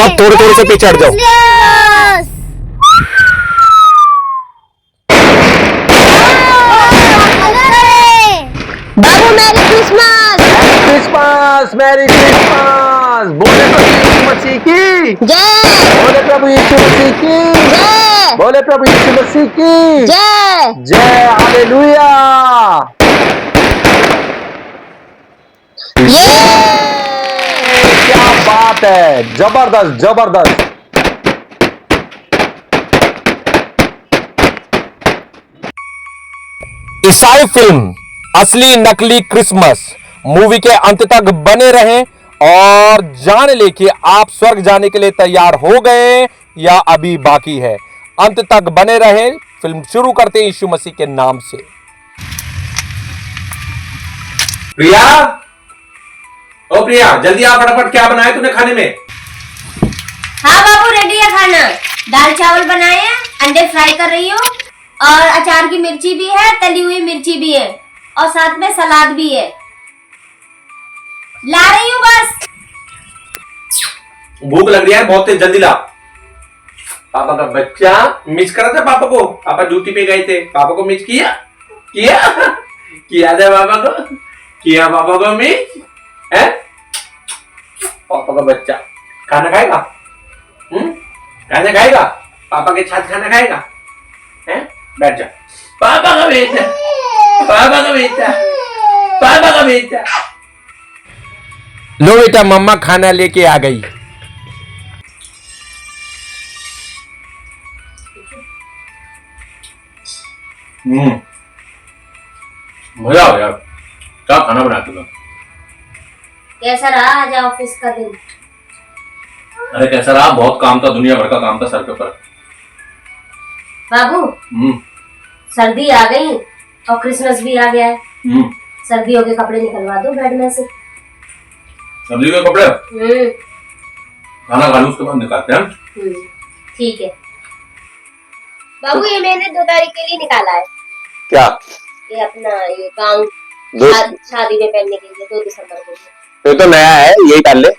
सब थोड़े थोड़े से पीछे हट जाओ। बाबू merry Christmas. Christmas, merry Christmas. बोले प्रभु यीशु मसीह की जय। बोले प्रभु यीशु मसीह की जय। बोले प्रभु यीशु मसीह की जय। जय। हालेलुया। क्या बात है, जबरदस्त जबरदस्त। ईसाई फिल्म असली नकली क्रिसमस मूवी के अंत तक बने रहें और जान ले कि आप स्वर्ग जाने के लिए तैयार हो गए या अभी बाकी है। अंत तक बने रहें। फिल्म शुरू करते हैं यीशु मसीह के नाम से। प्रिया, ओ प्रिया, जल्दी आ फटाफट। क्या बनाया तूने खाने में? हाँ बाबू, रेडी है खाना। दाल चावल बनाए हैं, अंडे फ्राई कर रही हूँ और अचार की मिर्ची भी है, तली हुई मिर्ची भी है और साथ में सलाद भी है। ला रही हूँ बस। भूख लग रही है बहुत तेज, जल्दी ला। पापा का बच्चा मिस करा था पापा को। पापा ड्यूटी पे गए थे, पापा को मिस किया किया किया था पापा को, किया पापा को मिस है। पापा का बच्चा खाना खाएगा? खाना खाएगा? पापा के साथ खाना खाएगा? हैं? बैठ जा। पापा का बेटा, पापा का बेटा, पापा का बेटा। लो बेटा, मम्मा खाना लेके आ गई। मजा आ गया। क्या खाना बना तुम्हें? कैसा रहा आज ऑफिस का दिन? अरे कैसा रहा, बहुत काम था, दुनिया भर का काम था सर के ऊपर। बाबू, सर्दी आ गई और क्रिसमस भी आ गया है। सर्दियों के कपड़े निकलवा दो बेड में से। सर्दी के कपड़े? खाना खा लो उसके बाद निकालते हैं। ठीक है बाबू, ये मैंने 2 तारीख के लिए निकाला है। क्या? ये अपना ये गाउन शादी में पहनने के लिए 2 दिसंबर को। ये तो नया है, यही पहन ले।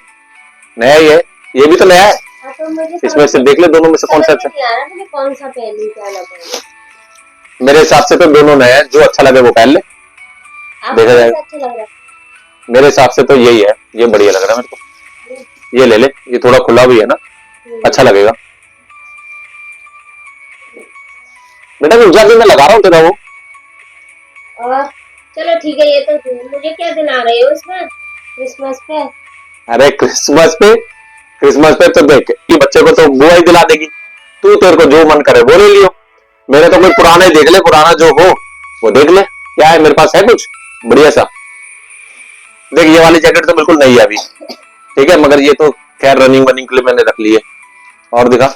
नया ही है, ये भी तो नया है। हाँ, तो मुझे इसमें से देख ले, दोनों में से कौन सा अच्छा। मैं कौन सा पहनूं, क्या ना पहनूं। मेरे हिसाब से तो दोनों नए हैं, जो अच्छा लगे वो पहन ले। देखा जाएगा। अच्छा लग रहा है। मेरे हिसाब से तो यही है, ये बढ़िया लग रहा है मेरे को। ये ले ले, ये थोड़ा खुला भी है ना, अच्छा लगेगा। बेटा मैं उजाले में लगा रहा हूँ तेरा वो। और चलो ठीक है, ये तो मुझे क्या दिला रहे हो इसमें क्रिसमस पे? अरे क्रिसमस पे तो देख, ये बच्चे को तो बुआ ही दिला देगी। तू तेरे को जो मन करे वो ले लियो। मेरे तो कोई पुराना ही देख ले, पुराना जो हो वो देख ले। क्या है मेरे पास, है कुछ बढ़िया सा? देख ये वाली जैकेट तो बिल्कुल नई है अभी, ठीक है, मगर ये तो खैर रनिंग वनिंग के लिए मैंने रख ली है। और दिखा,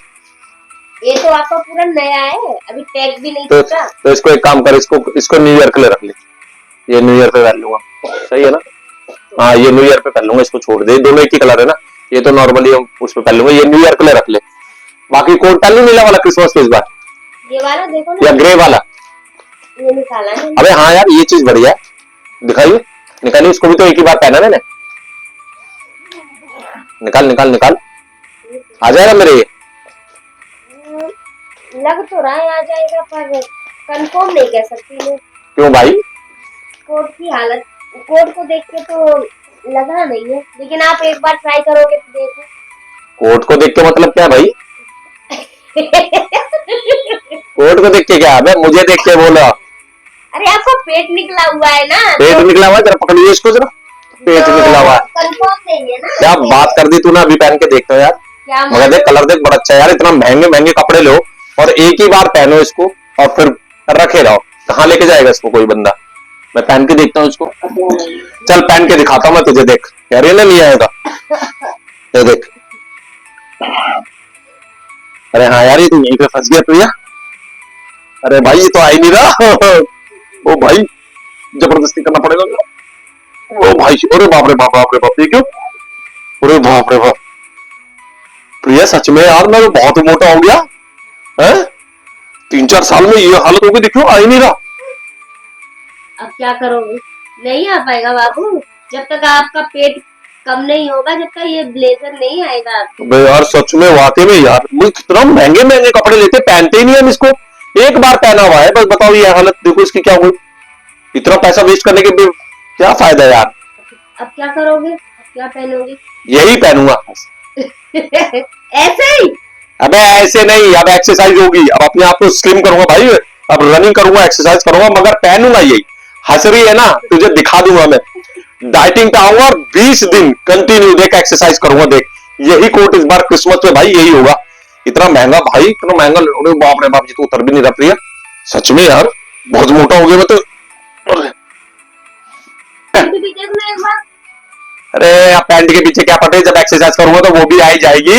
ये तो आपका पूरा नया है, अभी टैग भी नहीं टूटा। तो इसको एक काम कर, इसको न्यू ईयर के लिए रख ले। ये न्यू ईयर पे पहन लूंगा, सही है ना? हाँ ये न्यू ईयर पे पहन लूंगा, इसको छोड़ दे। दोनों एक ही कलर है ना, ये तो नॉर्मली हम उस पे पहन लूंगा, ये न्यू ईयर के लिए रख ले। बाकी कोट पहन लूं नीला वाला क्रिसमस के इस बार, ये वाला देखो ना, या ग्रे वाला? ये निकाला है। अबे हाँ यार, ये चीज बढ़िया है, दिखाइए। निकालिए, इसको भी तो एक ही बार पहना मैंने। निकाल निकाल निकाल, आ जाएगा मेरे ये। लग तो रहा है आ जाएगा, पर कंफर्म नहीं कह सकती मैं। क्यों भाई? कोट की हालत, कोट को देख के तो लगा नहीं है, लेकिन आप एक बार ट्राई करोगे तो देखो। कोट को देख के मतलब क्या भाई? कोट को देख के क्या? अबे मुझे देख के बोला। अरे आपका पेट निकला हुआ है ना? पेट तो निकला हुआ है, जरा पकड़िए इसको जरा। पेट तो निकला हुआ है, कंफर्म नहीं है ना? क्या बात कर दी तूने। अभी पहन के देखता हूँ यार। क्या मगर देख कलर देख, बड़ा अच्छा है यार। इतना महंगे महंगे कपड़े लो और एक ही बार पहनो इसको और फिर रखे रहो। कहाँ लेके जाएगा इसको कोई बंदा? मैं पहन के देखता हूँ इसको। चल पहन के दिखाता हूँ मैं तुझे, देख यार ये नहीं आएगा। ये देख, अरे हाँ यार, ये तो यहीं पे फंस गया प्रिया। अरे भाई ये तो आ ही नहीं रहा। ओ भाई जबरदस्ती करना पड़ेगा। ओ भाई, अरे बाप रे बाप, बाप रे बाप, ये क्यों? अरे बाप रे बाप प्रिया, सच में यार मैं तो बहुत मोटा हो गया है। 3-4 साल में ये हालत होगी, देखो आ ही नहीं रहा। अब क्या करोगे? नहीं आ पाएगा बाबू, जब तक आपका पेट कम नहीं होगा जब तक ये ब्लेजर नहीं आएगा। बे यार सच में वाकई में यार, मुझे कितना महंगे महंगे कपड़े लेते, पहनते ही नहीं हम इसको। एक बार पहना हुआ है बस, बताओ ये हालत देखो इसकी क्या हुई। इतना पैसा वेस्ट करने के भी क्या फायदा यार। अब क्या करोगे, अब क्या पहनोगे? यही पहनूंगा ऐसे ही? अबे ऐसे नहीं, अब एक्सरसाइज होगी, अब अपने आप को स्लिम करूंगा भाई, अब रनिंग करूंगा, एक्सरसाइज करूंगा, मगर पहनूंगा यही। हंस रही है ना, तुझे दिखा दूंगा मैं। डाइटिंग पे आऊंगा और 20 दिन कंटिन्यू देख एक्सरसाइज करूंगा, देख यही कोट इस बार क्रिसमस पे भाई यही होगा। इतना महंगा भाई, इतना महंगा, अरे बाप रे बाप, जी तो उतर भी नहीं रहा प्रिया, सच में यार बहुत मोटा हो गया मैं तो। भी देखना एक बार। अरे अब पैंट के पीछे क्या पटे, जब एक्सरसाइज करूंगा तो वो भी आई जाएगी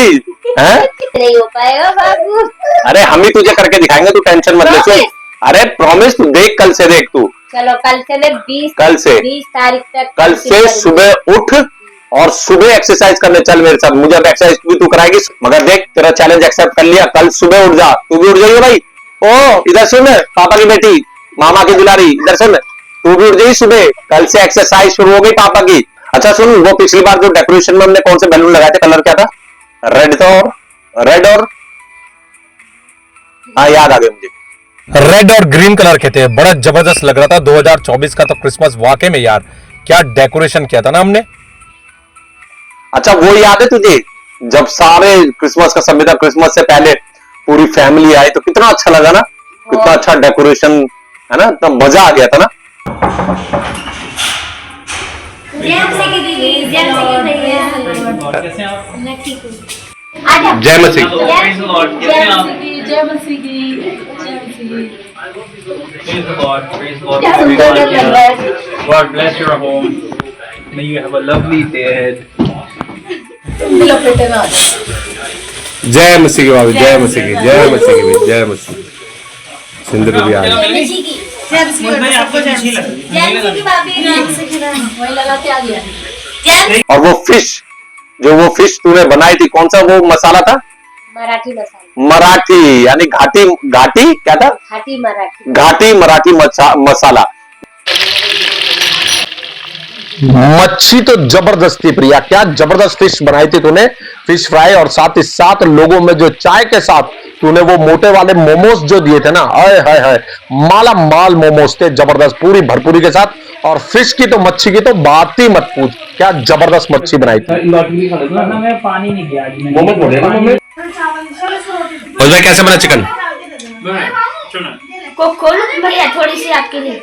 हैं? नहीं हो पाएगा बाबू। अरे हम ही तुझे करके दिखाएंगे, तू टेंशन मत ले। सुन, अरे प्रॉमिस, तू देख, कल से देख तू। चलो कल से मैं 20 तारीख तक, कल से सुबह उठ और सुबह एक्सरसाइज करने चल मेरे साथ। मुझे अब एक्सरसाइज भी तू कराएगी, मगर देख तेरा चैलेंज एक्सेप्ट कर लिया, कल सुबह उठ जा। तू भी उठ जाइए भाई। ओ इधर सुन, पापा की बेटी, मामा की दुलारी, इधर सुन, तू भी उठ जाइए सुबह, कल से एक्सरसाइज शुरू हो गई पापा की। अच्छा सुन, वो पिछली बार जो डेकोरेशन में हमने कौन से बैलून लगाए थे, कलर क्या था? रेड और हाँ याद आ गया मुझे, रेड और ग्रीन कलर के थे, बड़ा जबरदस्त लग रहा था। 2024 का तो क्रिसमस वाकई में यार क्या डेकोरेशन किया था ना हमने। अच्छा वो याद है तुझे जब सारे क्रिसमस का समय था, क्रिसमस से पहले पूरी फैमिली आई तो कितना अच्छा लगा ना, कितना अच्छा डेकोरेशन है ना, तो मजा आ गया था ना। कैसे हैं आप? जय मसीह। जय मसीह की। Praise the Lord. Praise the Lord. Praise God. God bless your home. May you have a lovely day ahead. जय मसीह की भाभी, जय मसीह की, जय मसीह की, जय मसीह। सिंदूर भी आ गया। और वो फिश तूने बनाई थी, कौन सा वो मसाला था? मराठी मसाला। मराठी यानी घाटी क्या था? घाटी मराठी मसाला। मच्छी तो जबरदस्त थी प्रिया, क्या जबरदस्त फिश बनाई थी तूने, फिश फ्राई, और साथ ही साथ लोगों में जो चाय के साथ तूने वो मोटे वाले मोमोज जो दिए थे ना, हाय हाय हाय, माला माल मोमोज थे, जबरदस्त पूरी भरपूरी के साथ। और फिश की तो, मच्छी की तो बात ही मत पूछ, क्या जबरदस्त मच्छी बनाई थी। मैं पानी नहीं दिया आज। भाई कैसे बना चिकन? खोलो भैया, थोड़ी सी आपके लिए।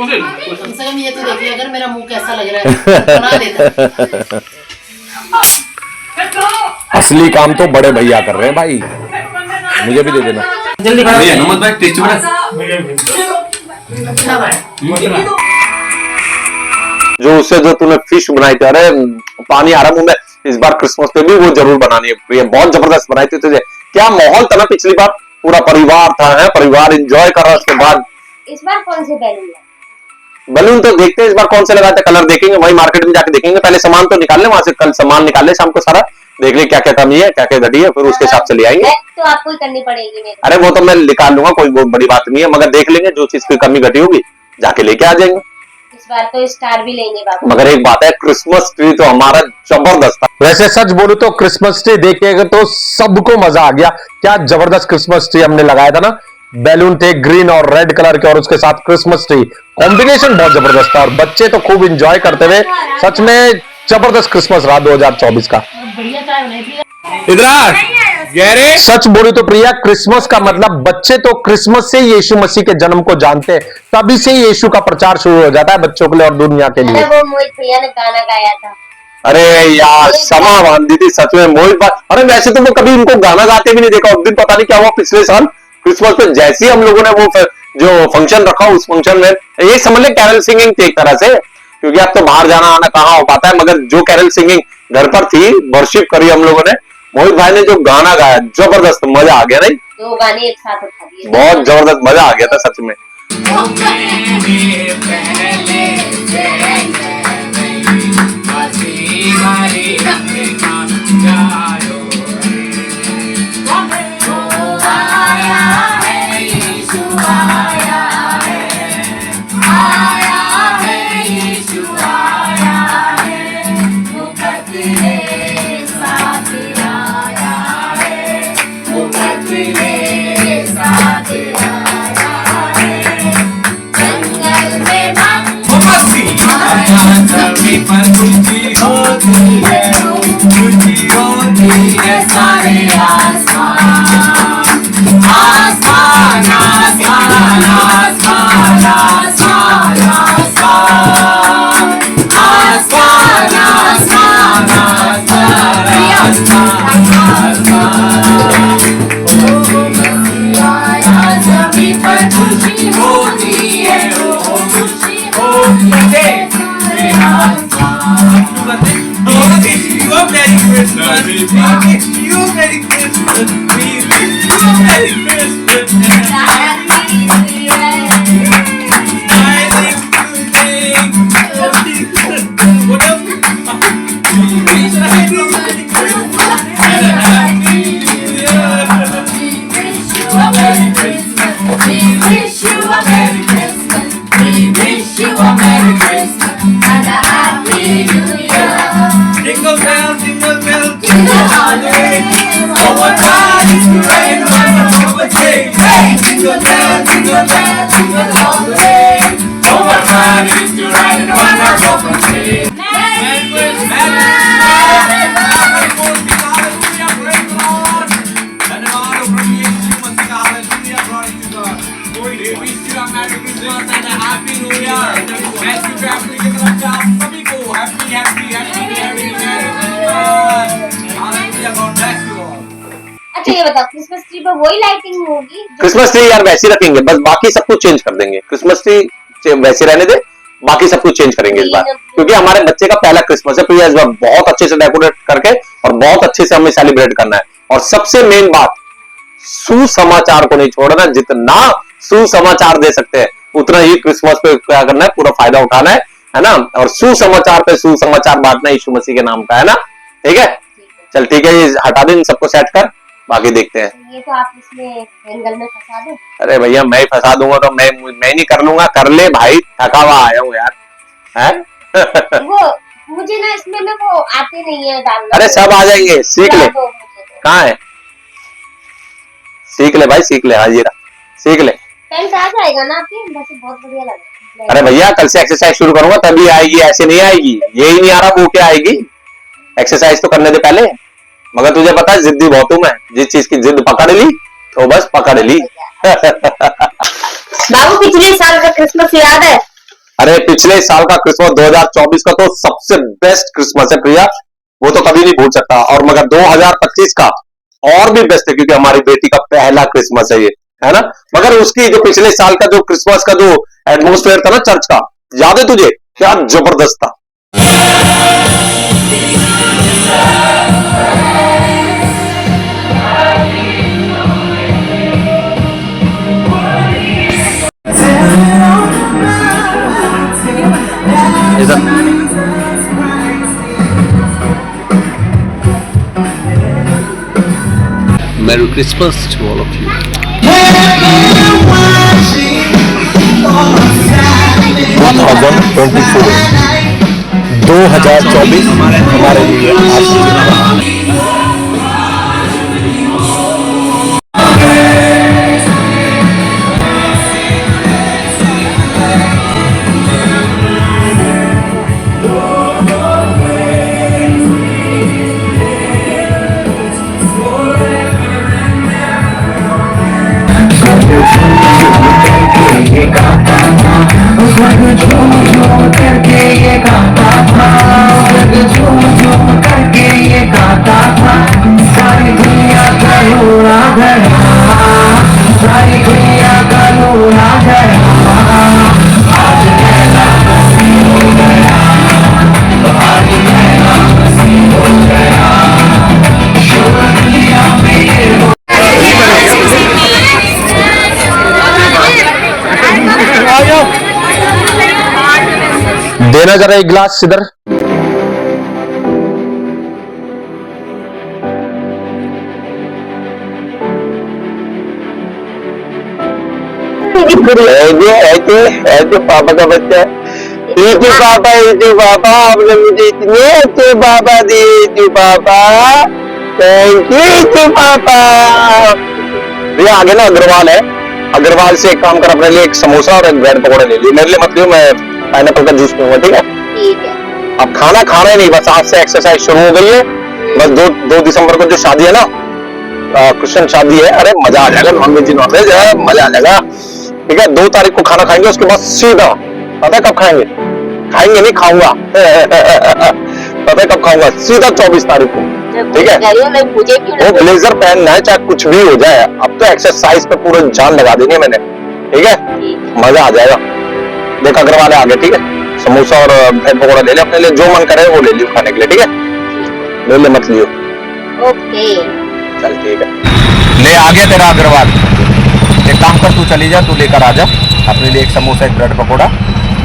ये तो देखिए अगर मेरा मुंह कैसा लग रहा है, बना देता। असली काम तो बड़े भैया कर रहे हैं भाई, मुझे भी दे देना। जल्दी भाई टेस्टी बना। जो उससे जो तूने फिश बनाई थी, अरे पानी आ रहा मुंह में, इस बार क्रिसमस पे भी वो जरूर बनानी है, बहुत जबरदस्त बनाई थी तुझे। क्या माहौल था ना पिछली बार, पूरा परिवार था, है परिवार एंजॉय कर रहा। उसके बाद इस बार कौन से बैलून? बलून तो देखते हैं इस बार कौन से लगाते, कलर देखेंगे, वही मार्केट में जाके देखेंगे। पहले सामान तो निकाल ले वहां से, कल सामान निकाल ले शाम को सारा, देख ले क्या क्या कमी है, क्या क्या घटी है, फिर उसके हिसाब से ले आएंगे। तो आपको ही करनी पड़ेगी मेरे। अरे वो तो मैं निकाल लूंगा, कोई बहुत बड़ी बात नहीं है, मगर देख लेंगे जो चीज की कमी घटी होगी जाके लेके आ जाएंगे। इस बार तो स्टार भी लेंगे बाबू। मगर एक बात है, क्रिसमस ट्री तो हमारा जबरदस्त था। वैसे सच बोलूं तो क्रिसमस ट्री देखेगा तो सबको मजा आ गया, क्या जबरदस्त क्रिसमस ट्री हमने लगाया था ना। बैलून थे ग्रीन और रेड कलर के, और उसके साथ क्रिसमस ट्री, कॉम्बिनेशन बहुत जबरदस्त था, और बच्चे तो खूब एंजॉय करते हुए। सच में जबरदस्त क्रिसमस रहा 2024 का। बढ़िया चाय बनाई थी। इधर सच बोलूं तो प्रिया, क्रिसमस का मतलब बच्चे तो क्रिसमस से यीशु मसीह के जन्म को जानते हैं, तभी से यीशु का प्रचार शुरू हो जाता है बच्चों के लिए और दुनिया के लिए। वो मोहित भैया ने गाना गाया था। अरे यार समा बांधी थी सच में मोहित भाई। अरे वैसे तो वो कभी उनको गाना गाते भी नहीं देखा। उस दिन पता नहीं क्या हुआ, पिछले साल क्रिसमस पे जैसे ही हम लोगों ने वो जो फंक्शन रखा, उस फंक्शन में ये समझ ले कैरल सिंगिंग थी एक तरह से, क्योंकि अब तो बाहर जाना आना कहाँ हो पाता है, मगर जो कैरल सिंगिंग घर पर थी, वर्शिप करी हम लोगों ने। मोहित भाई ने जो गाना गाया, जबरदस्त मजा आ गया। नहीं 2 गाने एक साथ उठा दिए, बहुत जबरदस्त मजा आ गया था सच में। Christmas. We wish you a Merry Christmas. We wish you a Merry Christmas. I think today. What else? We wish you a Merry Christmas and a Happy New Year. We wish you a Merry Christmas. We wish you a Merry Christmas and a Happy New Year. Jingle bells, Jingle all the way. oh what fun it is to ride on a open sleigh. Hey, jingle bells, jingle all the way. Oh what fun it is to ride in a one-horse open sleigh. Merry Christmas. We wish you a Merry Christmas and a Happy New Year. Happy family की तरफ से आप सभी को Happy Hallelujah. God bless you all. अच्छा ये बताओ Christmas tree पर वही लाइटिंग होगी क्रिसमस ट्री यार वैसे रखेंगे, बस बाकी सब कुछ चेंज कर देंगे। क्रिसमस ट्री वैसे रहने दे, बाकी सब कुछ चेंज करेंगे इस बार, क्योंकि हमारे बच्चे का पहला क्रिसमस है। प्रिया इस बार बहुत अच्छे से डेकोरेट करके और बहुत अच्छे से हमें सेलिब्रेट करना है। और सबसे मेन बात, सुसमाचार को नहीं छोड़ना। जितना सुसमाचार दे सकते हैं उतना ही क्रिसमस पे क्या करना है, पूरा फायदा उठाना है ना। और सुसमाचार पे सुसमाचार बांटना यीशु मसीह के नाम का, है ना। ठीक है, चल ठीक है, ये हटा दे, इन सबको सेट कर, बाकी देखते हैं। ये तो आप इसमें एंगल में फंसा दो। अरे भैया मैं ही फंसा दूंगा तो मैं नहीं कर लूंगा, कर ले भाई, थका हुआ आया हूँ यार, है। वो मुझे ना इसमें ना वो आते नहीं है डालना। अरे सब आ जाएंगे, सीख ले। कहाँ है, सीख ले भाई, सीख ले। हाँ जीरा, सीख ले। पेंट आ जाएगा ना आपकी, वैसे बहुत बढ़िया लगा। अरे भैया कल से एक्सरसाइज शुरू करूंगा तभी आएगी, ऐसे नहीं आएगी। यही नहीं आ रहा वो क्या आएगी, एक्सरसाइज तो करने दे पहले। मगर तुझे पता है जिद्दी बहुत हूं मैं, जिस चीज की जिद पकड़ ली तो बस पकड़ ली। बाबू पिछले साल का क्रिसमस याद है? अरे पिछले साल का क्रिसमस 2024 का तो सबसे बेस्ट क्रिसमस है प्रिया, वो तो कभी नहीं भूल सकता। और मगर 2025 का और भी बेस्ट है, क्योंकि हमारी बेटी का पहला क्रिसमस है ये, है ना। मगर उसकी जो पिछले साल का जो क्रिसमस का जो एटमोस्फेयर था ना चर्च का, याद है तुझे, क्या जबरदस्त था। Merry Christmas to all of you. 2024 हमारे लिए आशीर्वाद। देना जरा एक गिलास इधर। ऐसे पापा का बच्चा, पापा आपने मुझे इतने अच्छे पापा दिए, पापा थैंक यू पापा। भैया आगे ना अग्रवाल है, अग्रवाल से एक काम कर, अपने लिए एक समोसा और एक ब्रेड पकौड़े ले लियो। मेरे लिए मत लियो, मैं पाइनएप्पल का जूस पीऊंगा, ठीक है। ठीक है। अब खाना खाना ही नहीं, बस आज से एक्सरसाइज शुरू हो गई है। बस 2 दिसंबर को जो शादी है ना, क्रिश्चियन शादी है, अरे मजा आ जाएगा, नॉनवेज है, मजा आ जाएगा, ठीक है। 2 तारीख को खाना खाएंगे, उसके बाद सीधा पता है कब खाएंगे, खाएंगे नहीं खाऊंगा पता है कब खाऊंगा, सीधा 24 तारीख को, ठीक है। वो ब्लेजर पहनना है चाहे कुछ भी हो जाए। अब तो एक्सरसाइज पे पूरा जान लगा देनी है मैंने, ठीक है, मजा आ जाएगा। देख अग्रवाल है आगे, ठीक है, समोसा और ब्रेड पकौड़ा ले ले अपने लिए, जो मन करे वो ले लियो खाने के लिए, ठीक है। ले ले मत लियो। ओके। चल ठीक है। ले आ गया तेरा अग्रवाल। एक काम कर, तू चली जा, तू लेकर आ जा अपने लिए एक समोसा एक ब्रेड पकौड़ा,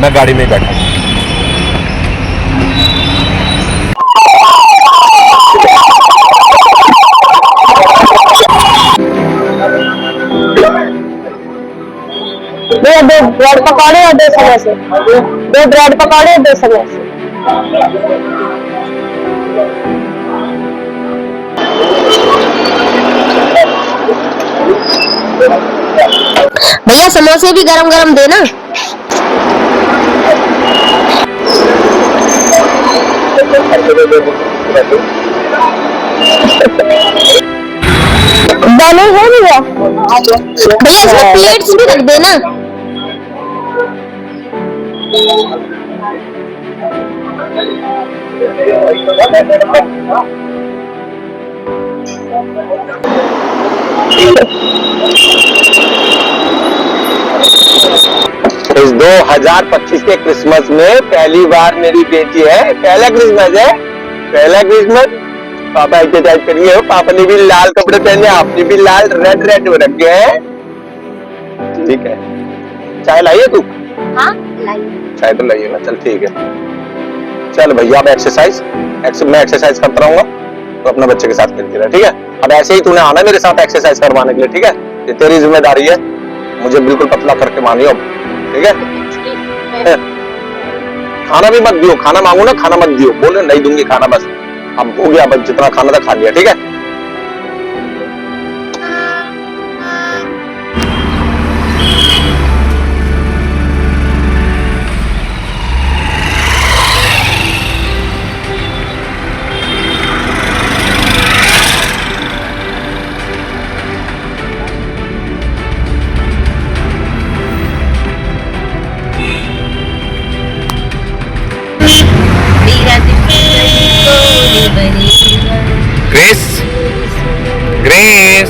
मैं गाड़ी में ही बैठा हूं। भैया 2 ब्रेड पकौड़े और 2 समोसे। 2 ब्रेड पकौड़े और 2 समोसे। भैया समोसे भी गरम गरम देना। बने हैं भैया? भैया इसमें प्लेट्स भी रख देना। इस 2025 के क्रिसमस में पहली बार मेरी बेटी है, पहला क्रिसमस है, पहला क्रिसमस। पापा एक्सरसाइज करिए हो, पापा ने भी लाल कपड़े पहने, आपने भी लाल रेड रेड हो रखे हैं। ठीक है, चाय लाइए तू? हाँ लाइए। चाय तो लाइए ना, चल ठीक है। चल भैया अब एक्सरसाइज मैं एक्सरसाइज करता रहूंगा, तो अपने बच्चे के साथ खेलती रहे, ठीक है? अब ऐसे ही तूने आना मेरे साथ एक्सरसाइज करवाने के लिए, ठीक है? ये तेरी जिम्मेदारी है, मुझे बिल्कुल पतला करके मानियो अब, ठीक है? खाना भी मत दियो, खाना मांगू ना खाना मत दियो, बोले नहीं दूंगी खाना, बस अब हो गया, बस जितना खाना था खा लिया, ठीक है? ग्रेस, ग्रेस,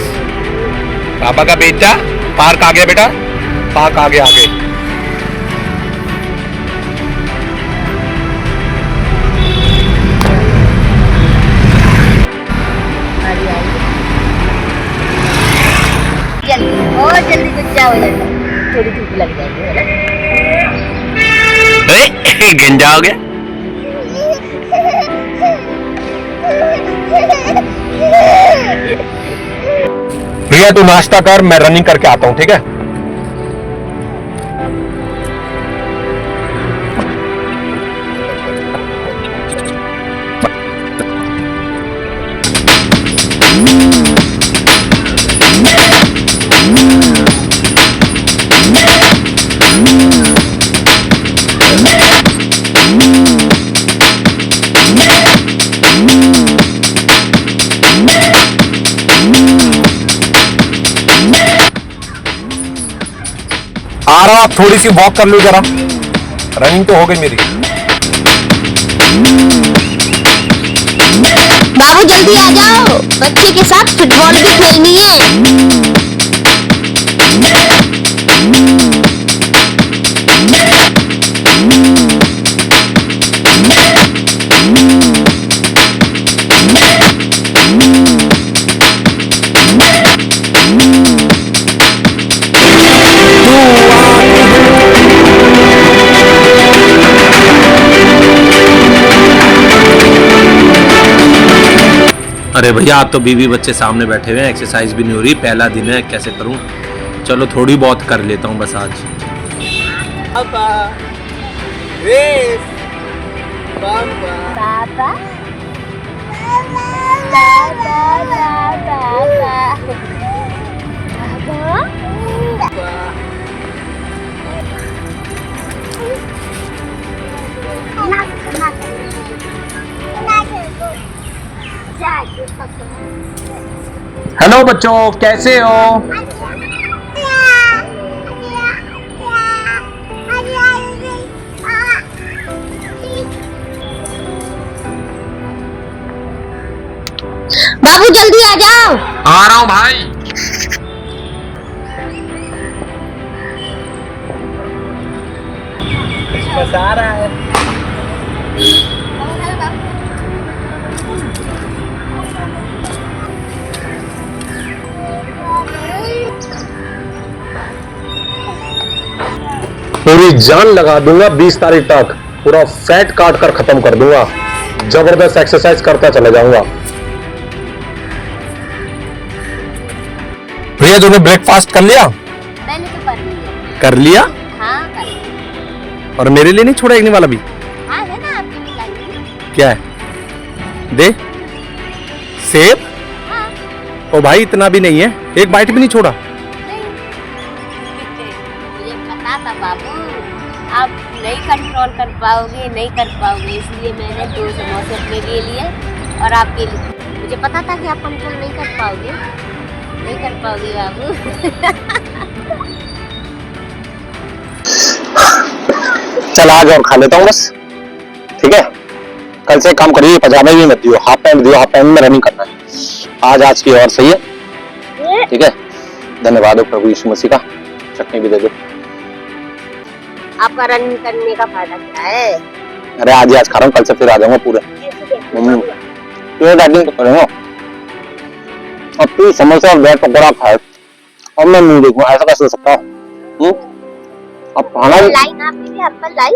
पापा का बेटा पार्क आ गया बेटा, पार्क आ गया आगे। जल्दी और जल्दी गुस्सा हो जाएगा, थोड़ी धूप लग जाएगी है ना। गंजा हो गया। भैया तू नाश्ता कर, मैं रनिंग करके आता हूं, ठीक है? आ रहा हूं, आप थोड़ी सी वॉक कर लो जरा, रनिंग तो हो गई मेरी। बाबू जल्दी आ जाओ, बच्चे के साथ फुटबॉल भी खेलनी है। अरे भैया आप तो बीवी बच्चे सामने बैठे हुए हैं, एक्सरसाइज भी नहीं हो रही, पहला दिन है, कैसे करूं? चलो थोड़ी बहुत कर लेता हूं बस आज। पापा, ग्रेस, पापा, पापा पापा हेलो बच्चों, कैसे हो? बाबू जल्दी आ जाओ। आ रहा हूं भाई। बस आ रहा है। पूरी जान लगा दूंगा 20 तारीख तक, पूरा फैट काट कर खत्म कर दूंगा, जबरदस्त एक्सरसाइज करता चला जाऊंगा। भैया तूने ब्रेकफास्ट कर लिया? मैंने तो कर लिया। कर लिया? हाँ कर लिया। और मेरे लिए नहीं छोड़ा एक वाला भी? हाँ है ना आपके लिए लाइए। क्या है? दे। सेब? हाँ। ओ भाई इतना भी नहीं है, एक बाइट भी नहीं छोड़ा। नहीं मुझे पता था बाबू आप नहीं कंट्रोल कर पाओगे, नहीं कर पाओगे, इसलिए मैंने 2 समोसे अपने लिए और आपके लिए। मुझे पता था कि आप कंट्रोल नहीं कर पाओगे, नहीं कर पाओगे बाबू। चल आज और खा लेता हूँ बस, ठीक है। कल से काम करिए, पजामे भी मत दियो, हाफ पैंट दियो, हाफ पैंट में रनिंग करना है। आज की और सही है, ठीक है। धन्यवाद हो प्रभु यीशु मसीह का। चटनी भी दे दो। आपका रनिंग करने का फायदा क्या है? अरे आज खा रहा हूँ, कल से फिर आ जाऊंगा पूरे। तो डाइटिंग करूंगा। अब तू समोसा और ब्रेड पकौड़ा खाए और मैं मुंह देखूं, ऐसा कैसे हो सकता है? अब खाना लाइन आपके लिए एप्पल लाई।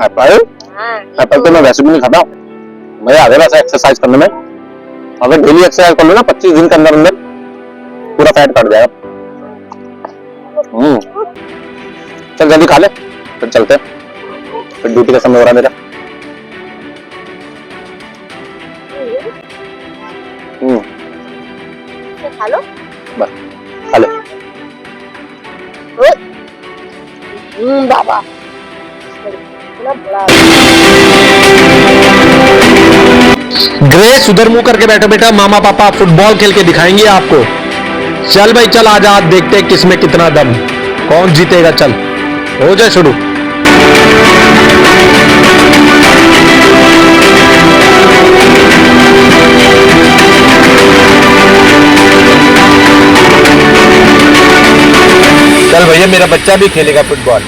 एप्पल? हाँ एप्पल तो मैं वैसे भी नहीं खाता, मजा आ गया वैसे एक्सरसाइज करने में। अगर डेली एक्सरसाइज कर लो ना 25 दिन के अंदर अंदर पूरा फैट कट जाएगा। चल जल्दी खा ले, फिर चलते हैं, फिर ड्यूटी का समय हो रहा है मेरा। खा लो बस खा ले। बाबा ग्रेस उधर मुंह करके बैठो बेटा, मामा पापा फुटबॉल खेल के दिखाएंगे आपको। चल भाई चल, आजा देखते हैं किसमें कितना दम, कौन जीतेगा। चल हो जाए शुरू। चल भैया मेरा बच्चा भी खेलेगा फुटबॉल।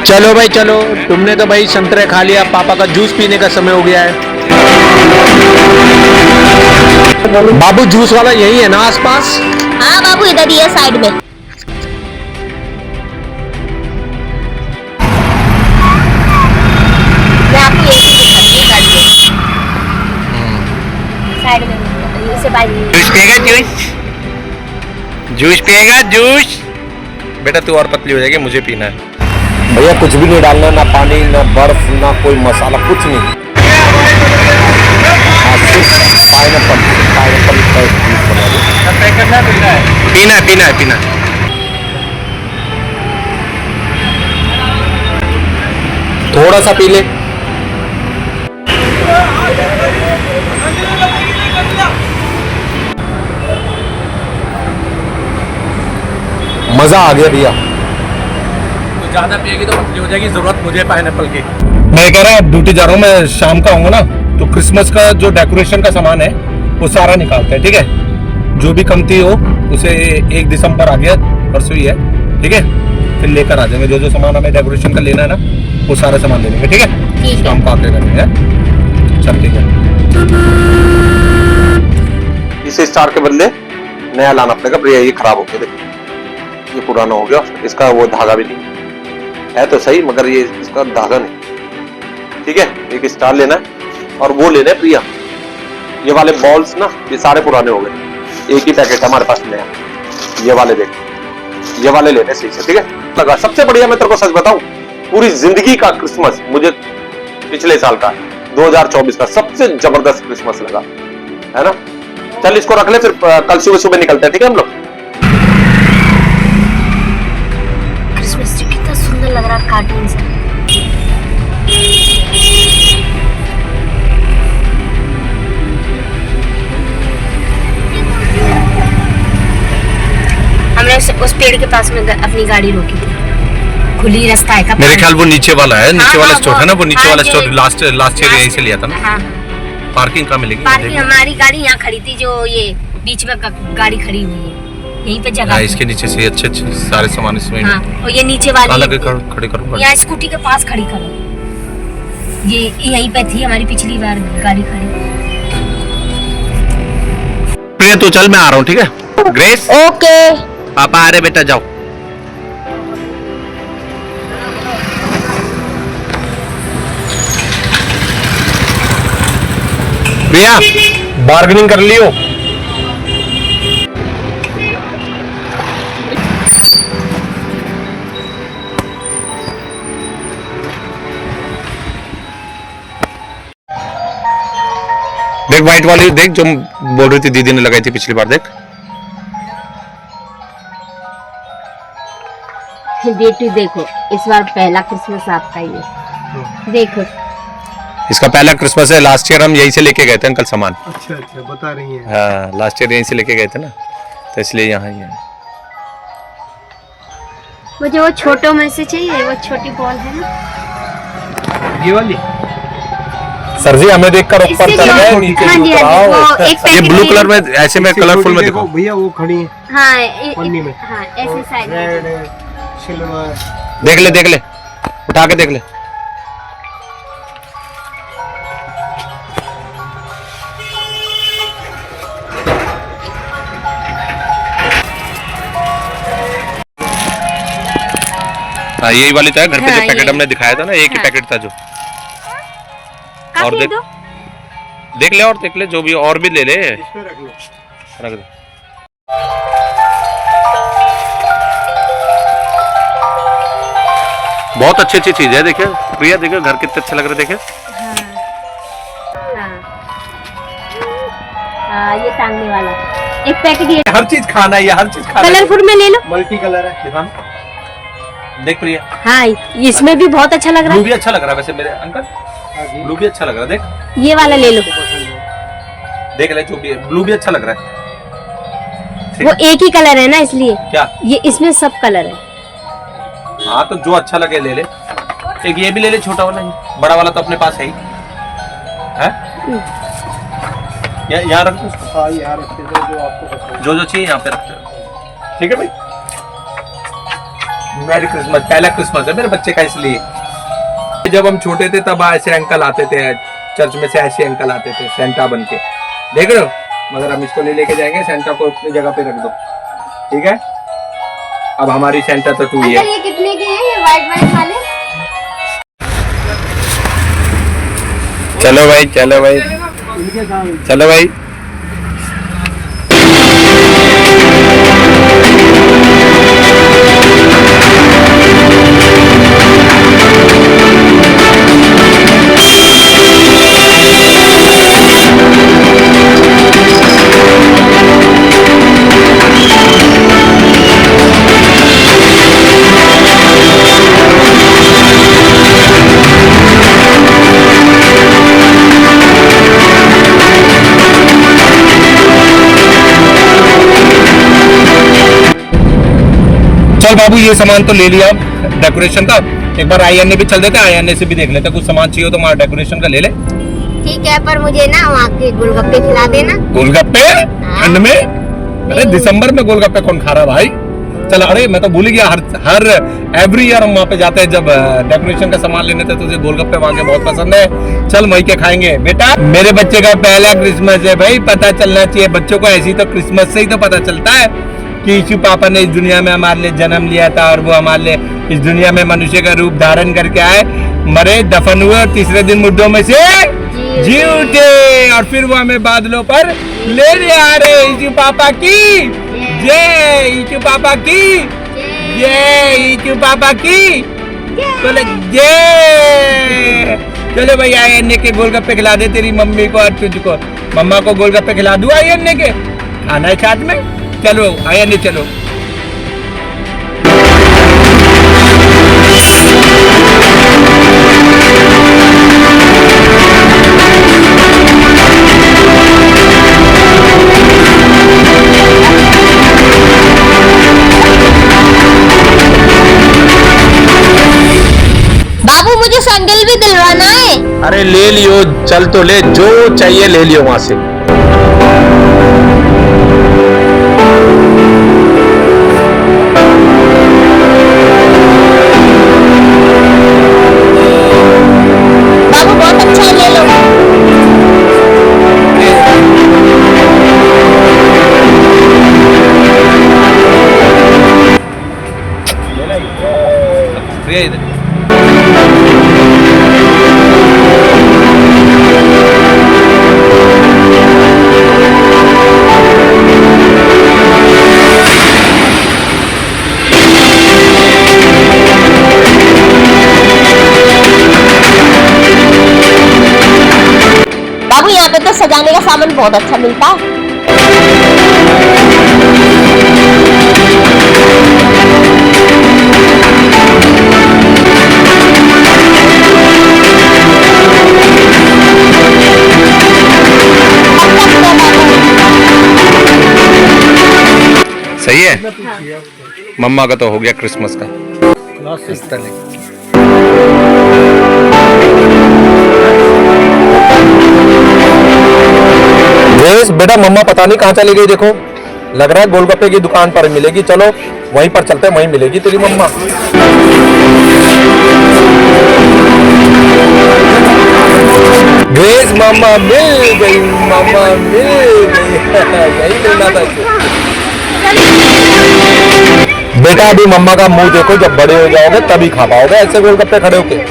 चलो भाई चलो, तुमने तो भाई संतरे खा लिया, पापा का जूस पीने का समय हो गया है। बाबू जूस वाला यही है ना आसपास? हाँ बाबू इधर ही है साइड में। मैं आपको यही दिखाऊंगी साइड में। इसे जूस पिएगा? जूस पिएगा? जूस बेटा तू और पतली हो जाएगी, मुझे पीना है। भैया कुछ भी नहीं डालना, ना पानी ना बर्फ ना कोई मसाला, कुछ नहीं। पाइनएप्पल का जूस बना दो। पीना है, पीना है, पीना है। थोड़ा सा पी ले। मजा आ गया भैया। तो ज्यादा पिएगी तो पतली हो जाएगी, जरूरत मुझे पाइनएप्पल की। मैं कह रहा ड्यूटी जा रहा हूँ, मैं शाम का आऊंगा ना तो क्रिसमस का जो डेकोरेशन का सामान है वो सारा निकालते हैं, ठीक है। जो भी कमती हो उसे 1 दिसंबर आ गया, परसों ही है, ठीक है। फिर लेकर आ जाएंगे, जो सामान हमें डेकोरेशन का लेना है ना वो सारा सामान ले लेंगे, ठीक है। शाम को आके करेंगे। चल ठीक है। इस स्टार के बदले नया लाना पड़ेगा भैया, ये खराब हो गया, देखो ये पुराना हो गया, इसका वो धागा भी नहीं है तो सही, मगर ये इसका धागा नहीं, ठीक है। एक स्टार लेना है और वो लेना है प्रिया, ये वाले बॉल्स ना ये सारे पुराने हो गए, एक ही पैकेट है हमारे पास नया, ये वाले देख, ये वाले लेने सही से, ठीक है। लगा सबसे बढ़िया, मैं तेरे को सच बताऊं, पूरी जिंदगी का क्रिसमस मुझे पिछले साल का 2024 का सबसे जबरदस्त क्रिसमस लगा, है ना। चल इसको रख ले, फिर कल सुबह सुबह निकलते हैं, ठीक है हम लोग। क्रिसमस ट्री कितना सुंदर लग रहा है कार्टून से। हमने उस पेड़ के पास में अपनी गाड़ी रोकी थी, खुली रास्ता है का। मेरे ख्याल वो नीचे वाला है, नीचे वाला स्टोर है ना, वो नीचे वाला हाँ, स्टोर लास्ट ईयर यहीं से लिया था ना। हाँ, पार्किंग कहाँ मिलेगी? पार्किंग हमारी गाड़ी यहाँ खड़ी थी, जो ये बीच में गाड़ी खड़ी हुई है, यहीं पे जगह। इसके नीचे से अच्छे अच्छे सारे सामान इसमें। हाँ, और ये नीचे वाली खड़े करूँगा, यहाँ स्कूटी के पास खड़ी करो। ये यहीं पे थी हमारी पिछली बार गाड़ी खड़ी। प्रिया तो चल, मैं आ रहा हूँ, ठीक है। ग्रेस, ओके पापा आ रहे, बेटा जाओ। प्रिया, बार्गेनिंग कर लियो। देख व्हाइट वाली, देख जो बोल रही थी दीदी ने लगाई थी पिछली बार, देख। बेटी देखो, इस बार पहला क्रिसमस आपका ही है, देखो। इसका पहला क्रिसमस है। लास्ट ईयर हम यहीं से लेके गए थे अंकल सामान। अच्छा अच्छा, बता रही हैं। हाँ, लास्ट ईयर यहीं से लेके गए थे ना, तो इसलिए यहाँ ही है। मुझे वो छोटों में से चाहिए, वो छोटी बॉल है ना, ये वाली। सर जी हमें देखकर ऊपर चल गए, नीचे हाँ जी, उतर आओ। वो एक ये पैकेट ब्लू ले कलर लो। में, ऐसे में कलरफुल में देखो भैया, वो खड़ी है हाँ पन्नी में। हाँ, ऐसे साइड में। Red, silver. देख ले, देख ले, उठा के देख ले। हाँ, यही वाली तो है। घर पे हाँ, जो पैकेट ये। हमने दिखाया था ना, एक ही हाँ। पैकेट था जो। काफी और देख, दो। देख ले, और देख ले, जो भी और भी ले ले, इस पे रख लो। रख दे। बहुत अच्छी अच्छी चीज है, देखिए प्रिया, देखिए घर कितने अच्छे लग रहे, देखिए। हाँ, ये टांगने वाला एक पैकेट, ये हर चीज खाना है, हर चीज खाना है। कलरफुल में ले लो। मल्टी कलर है। देख प्रिया, हाँ, इसमें भी बहुत अच्छा लग रहा ब्लू है। भी अच्छा लग रहा है वैसे मेरे अंकल, ब्लू भी अच्छा लग रहा है, देख। ये वाला ले लो, देख ले, जो भी है ब्लू भी अच्छा लग रहा है। वो एक ही कलर है ना, इसलिए। क्या? ये इसमें सब कलर है। हाँ, तो जो अच्छा लगे ले ले। एक ये भी ले ले, छोटा वाला ही, बड़ा वाला तो अपने पास है ही। है? यहाँ रख दो उसको। हाँ, यहाँ रखते हो जो आपको पसंद। जो जो चाहिए यहाँ पे रखते हो। ठीक है भाई। मैरी क्रिसमस, पहला क्रिसमस है मेरे बच्चे का, इसलिए। जब हम छोटे थे तब ऐसे अंकल आते थे चर्च में से, ऐसे अंकल आते थे सेंटा बन के, देख रहे हो। मगर हम इसको नहीं लेके जाएंगे, सेंटा को अपनी जगह पे रख दो, ठीक है। अब हमारी सेंटा तो टू ही है। ये कितने के हैं, ये वाइट वाले? चलो भाई, चलो भाई, चलो भाई। चल बाबू, ये सामान तो ले लिया डेकोरेशन का। एक बार आईएनए भी चल देते, आईएनए से भी देख लेते, कुछ सामान चाहिए तो हमारा डेकोरेशन का ले ले। ठीक है, पर मुझे ना वहाँ के गोलगप्पे खिला देना। गोलगप्पे ठंड में? अरे दिसंबर में गोलगप्पे कौन खा रहा भाई। चल, अरे मैं तो भूल गया, हर एवरी ईयर हम वहाँ पे जाते हैं जब डेकोरेशन का सामान लेने थे, तुझे गोलगप्पे वहाँ के बहुत पसंद है। चल वहीं के खाएंगे बेटा। मेरे बच्चे का पहला क्रिसमस है भाई, पता चलना चाहिए बच्चों को। ऐसी तो क्रिसमस से ही तो पता चलता है कि यीशु पापा ने इस दुनिया में हमारे लिए जन्म लिया था, और वो हमारे लिए इस दुनिया में मनुष्य का रूप धारण करके आए, मरे, दफन हुए, और तीसरे दिन मुर्दों में से जी उठे, और फिर वो हमें बादलों पर लेने आ रहे। यीशु पापा की जय, यीशु पापा की जय, यीशु पापा की बोले जय। चलो भाई आए अन्य के गोलगप्पे खिला दे तेरी मम्मी को और तुझको। मम्मा को गोलगप्पे खिला दूं आए अन्य के, खाना है साथ में। चलो आए अन्य चलो। बाबू मुझे सैंडल भी दिलवाना है। अरे ले लियो, चल तो ले, जो चाहिए ले लियो वहां से। बाबू बहुत अच्छा है, ले लो। प्रिया इधर। बाबू यहाँ पे तो सजाने का सामान बहुत अच्छा मिलता है। सही है। मम्मा का तो हो गया क्रिसमस का। इस तरह ग्रेस बेटा, मम्मा पता नहीं कहाँ चली गई, देखो लग रहा है गोलगप्पे की दुकान पर मिलेगी। चलो वहीं पर चलते हैं, वहीं मिलेगी तेरी मम्मा। ग्रेस मम्मा मिल गई, मम्मा मिल गई। यही मिलना था बेटा। अभी मम्मा का मुंह देखो, जब बड़े हो जाओगे तभी खा पाओगे ऐसे गोलगप्पे खड़े होके।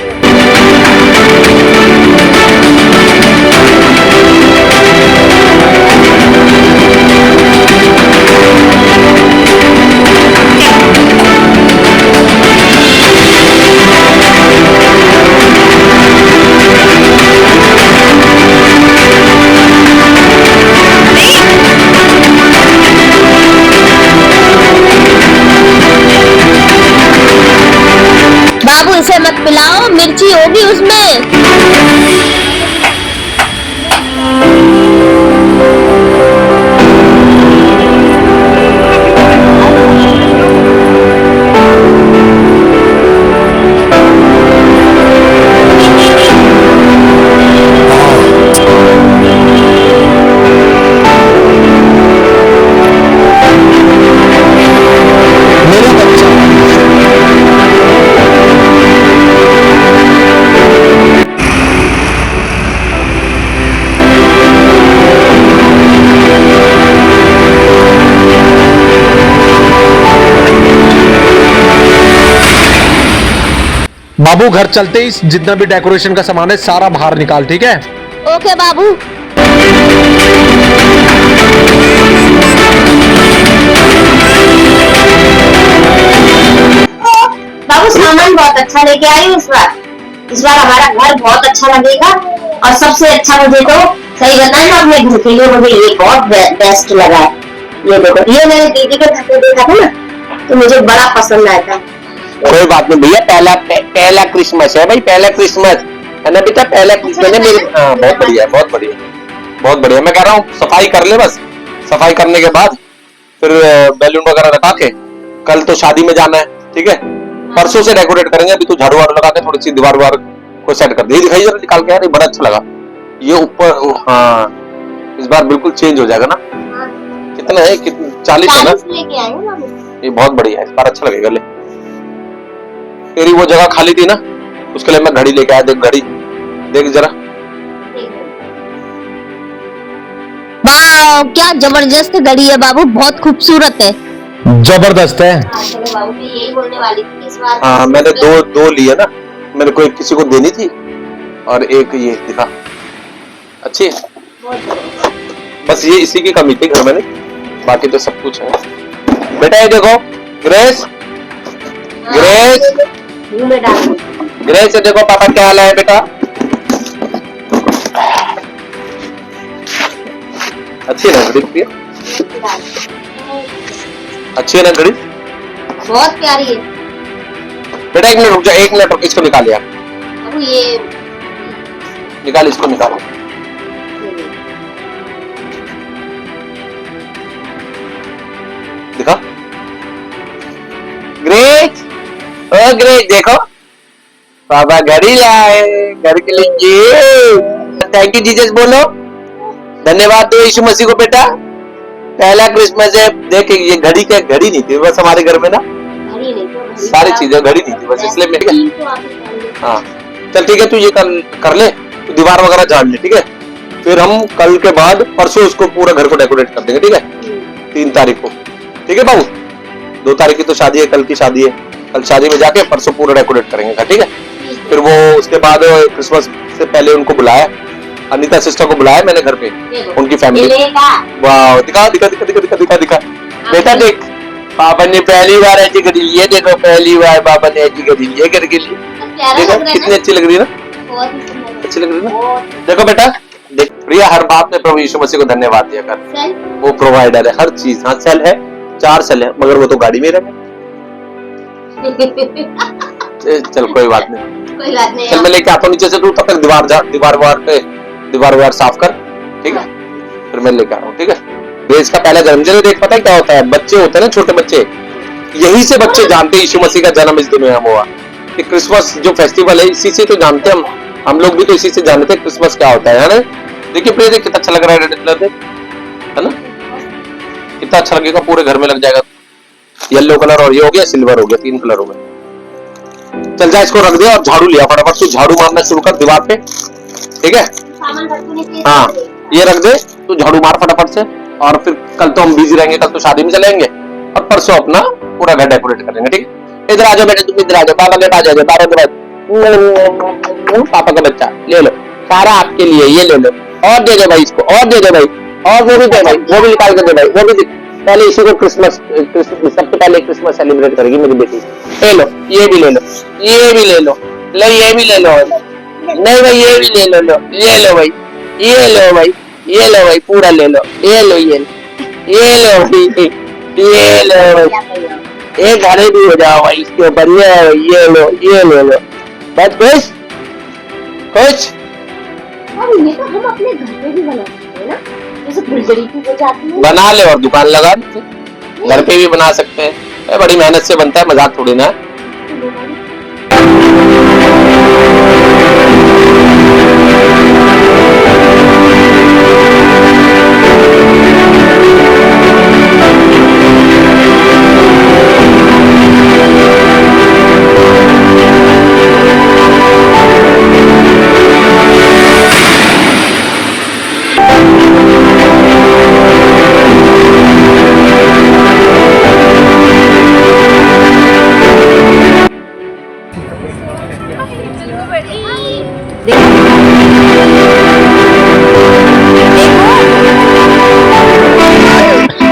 बाबू इसे मत पिलाओ, मिर्ची होगी उसमें। बाबू घर चलते ही जितना भी डेकोरेशन का सामान है सारा बाहर निकाल, ठीक है? ओके बाबू। बाबू सामान बहुत अच्छा लेके आई हूँ इस बार हमारा घर बहुत अच्छा लगेगा। और सबसे अच्छा मुझे तो सही बताएं ना, अपने घर के लिए मुझे ये बहुत बेस्ट लगा है। ये देखो, ये मैंने दीदी के घर पे देखा था ना, तो मुझे बड़ा पसंद आया था। कोई बात नहीं भैया, पहला क्रिसमस है भाई, पहला क्रिसमस है ना बेटा, पहला क्रिसमस है मेरे। हाँ बहुत बढ़िया, बहुत बढ़िया, बहुत बढ़िया। मैं कह रहा हूँ सफाई कर ले बस, सफाई करने के बाद फिर बैलून वगैरह लगा के, कल तो शादी में जाना है, ठीक है? परसों से डेकोरेट करेंगे। अभी तो झाड़ू वाड़ू लगा के थोड़ी सी दीवार वार को सेट कर दी। दिखाई जरा निकाल के, यार बड़ा अच्छा लगा ये ऊपर। हाँ इस बार बिल्कुल चेंज हो जाएगा ना। कितना है, 40 है ना? लेके आए हो बाबू। ये बहुत बढ़िया है, इस बार अच्छा लगेगा। ले तेरी वो जगह खाली थी ना, उसके लिए मैं घड़ी लेके आया। देख घड़ी, देख जरा। वाह क्या जबरदस्त घड़ी है बाबू, बहुत खूबसूरत है। जबरदस्त है। चलो बाबू मैं यही बोलने वाली थी इस बार। हाँ मैंने दो लिए ना, मेरे को एक किसी को देनी थी और एक ये दिखा। अच्छी है, बस ये इसी की कमी थी घर में, नहीं बाकी तो सब कुछ है। बेटा ये देखो ग्रेस, ग्रेस, ग्रेस ये देखो पापा क्या हाल है बेटा। अच्छी है ना घड़ी प्रिया? अच्छी है ना घड़ी? बहुत प्यारी है। बेटा 1 मिनट रुक जा, 1 मिनट रुक, इसको निकाल यार, अब ये निकाल, इसको निकालो। दिखा ग्रेट, ओ ग्रेट, देखो बाबा घड़ी लाए घर के लिए। थैंक यू जीसस बोलो, धन्यवाद दो यीशु मसीह को बेटा, पहला क्रिसमस है। देख ये घड़ी क्या, घड़ी नहीं थी बस हमारे घर में ना, घड़ी नहीं तो सारी चीजें घड़ी नहीं थी बस, इसलिए मैं हाँ चल ठीक है, तू ये कर ले, तू दीवार वगैरह झाड़ ले, ठीक है। फिर हम कल के बाद परसों उसको पूरा घर को डेकोरेट कर देंगे, ठीक है, 3 तारीख को, ठीक है बाबू। 2 तारीख की तो शादी है, कल की शादी है, कल शादी में जाके परसों पूरा डेकोरेट करेंगे, ठीक है। फिर वो उसके बाद क्रिसमस से पहले उनको बुलाया, अनीता सिस्टर को बुलाया मैंने घर पे, उनकी फैमिली। वाह, दिखा दिखा दिखा दिखा दिखा दिखा दिखा बेटा, देख पापा ने पहली बार ऐसी घड़ी ली है, देखो पहली बार पापा ने ऐसी घड़ी ली है घर के लिए, देखो कितनी अच्छी लग रही है ना, अच्छी लग रही है ना। देखो बेटा, देख प्रिया, हर बात में प्रभु यीशु मसीह को धन्यवाद दिया कर, वो प्रोवाइडर है हर चीज। हाँ सेल है, 4 सेल है, मगर वो तो गाड़ी में रहे। चल कोई बात नहीं, चल मैं लेके आता हूँ नीचे से, तू तब तक दीवार साफ कर, ठीक है, फिर मैं लेके आ रहा हूँ, ठीक है। देश का पहला जन्मदिन देख, पता है क्या होता है, बच्चे होते हैं ना छोटे बच्चे, यही से बच्चे जानते हैं यीशु मसीह का जन्म इस दुनिया में हुआ। क्रिसमस जो फेस्टिवल है इसी से तो जानते हैं हम लोग भी तो इसी से जानते हैं क्रिसमस क्या होता है ना। देखिए प्रिय, देख कितना अच्छा लग रहा है रेड कलर, है ना, कितना अच्छा लगेगा, पूरे घर में लग जाएगा। येलो कलर और ये हो गया, सिल्वर हो गया, 3 कलर हो गए। चल जा, इसको रख दे और झाड़ू लिया फटाफट, तू झाड़ू मारना शुरू कर दीवार पे, ठीक है। हाँ ये रख दे, तू झाड़ू मार फटाफट से, और फिर कल तो हम बिजी रहेंगे, कल तो शादी में चलेंगे, और परसों अपना पूरा घर डेकोरेट करेंगे, ठीक है। इधर आ जाओ बेटे, तुम इधर आ जाओ, पापा के पास आ जाओ, पापा के पास, पापा का बच्चा ले लो, सारा आपके लिए, ये ले लो, और दे दो भाई इसको, और दे दो भाई, और वो भी दे भाई, वो भी निकाल कर दे भाई, वो भी दे। पहले इसी को क्रिसमस सबसे पहले क्रिसमस सेलिब्रेट करेगी मेरी बेटी। ले लो, ये भी ले लो, ये भी ले लो, लो ये भी ले लो, नहीं भाई ये भी ले लो, लो ये लो भाई, ये लो भाई, ये लो भाई, पूरा ले लो, ये लो, ये लो भाई, ये लो भाई, एक घरे भी हो जाओ भाई इसके ऊपर, ये लो, ये ले लो, बस खुश खुश। ये तो हम अपने घर पे भी बना सकते हैं ना, जैसे फुलझड़ी की हो जाती है, बना ले और दुकान लगा दे, घर पे भी बना सकते हैं, बड़ी मेहनत से बनता है, मजाक थोड़ी ना।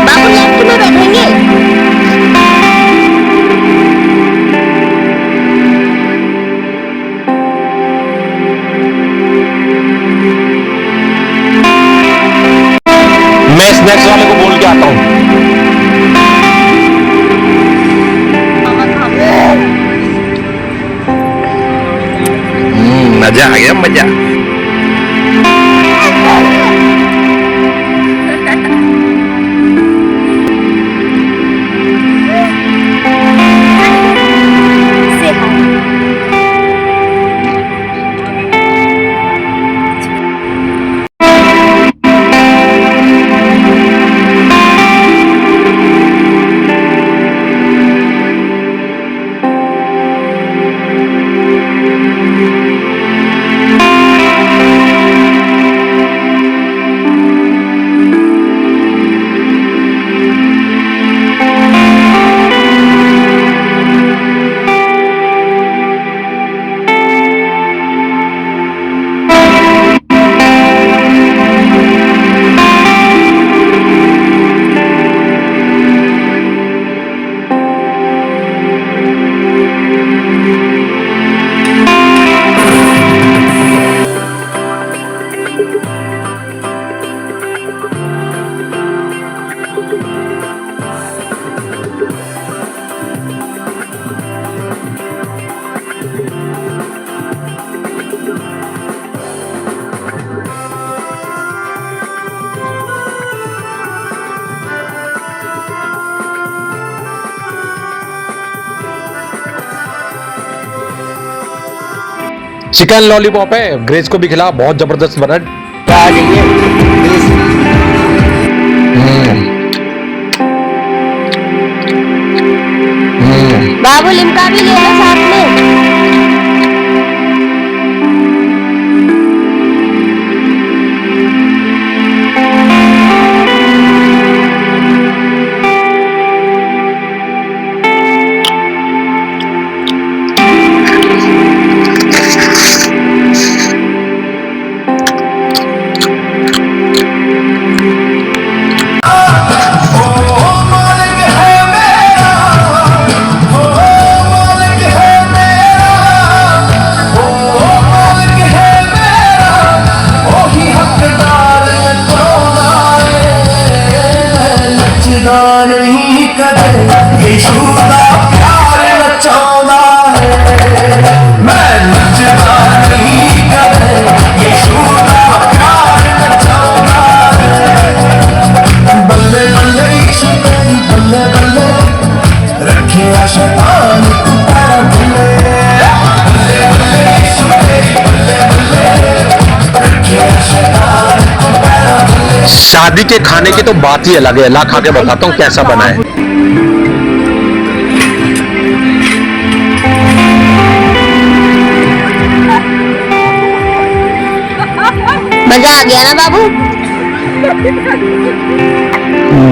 बाबू लेफ्ट में बैठेंगे। मैं स्नैक्स वाले को बोल के आता हूँ। मजा आ गया, मजा। चिकन लॉलीपॉप है, ग्रेस को भी खिला, बहुत जबरदस्त बना बाबू लिमका भी ले लो साथ में। शादी के खाने की तो बात ही अलग है, ला खा के बताता हूँ कैसा बना है। मजा आ गया ना बाबू?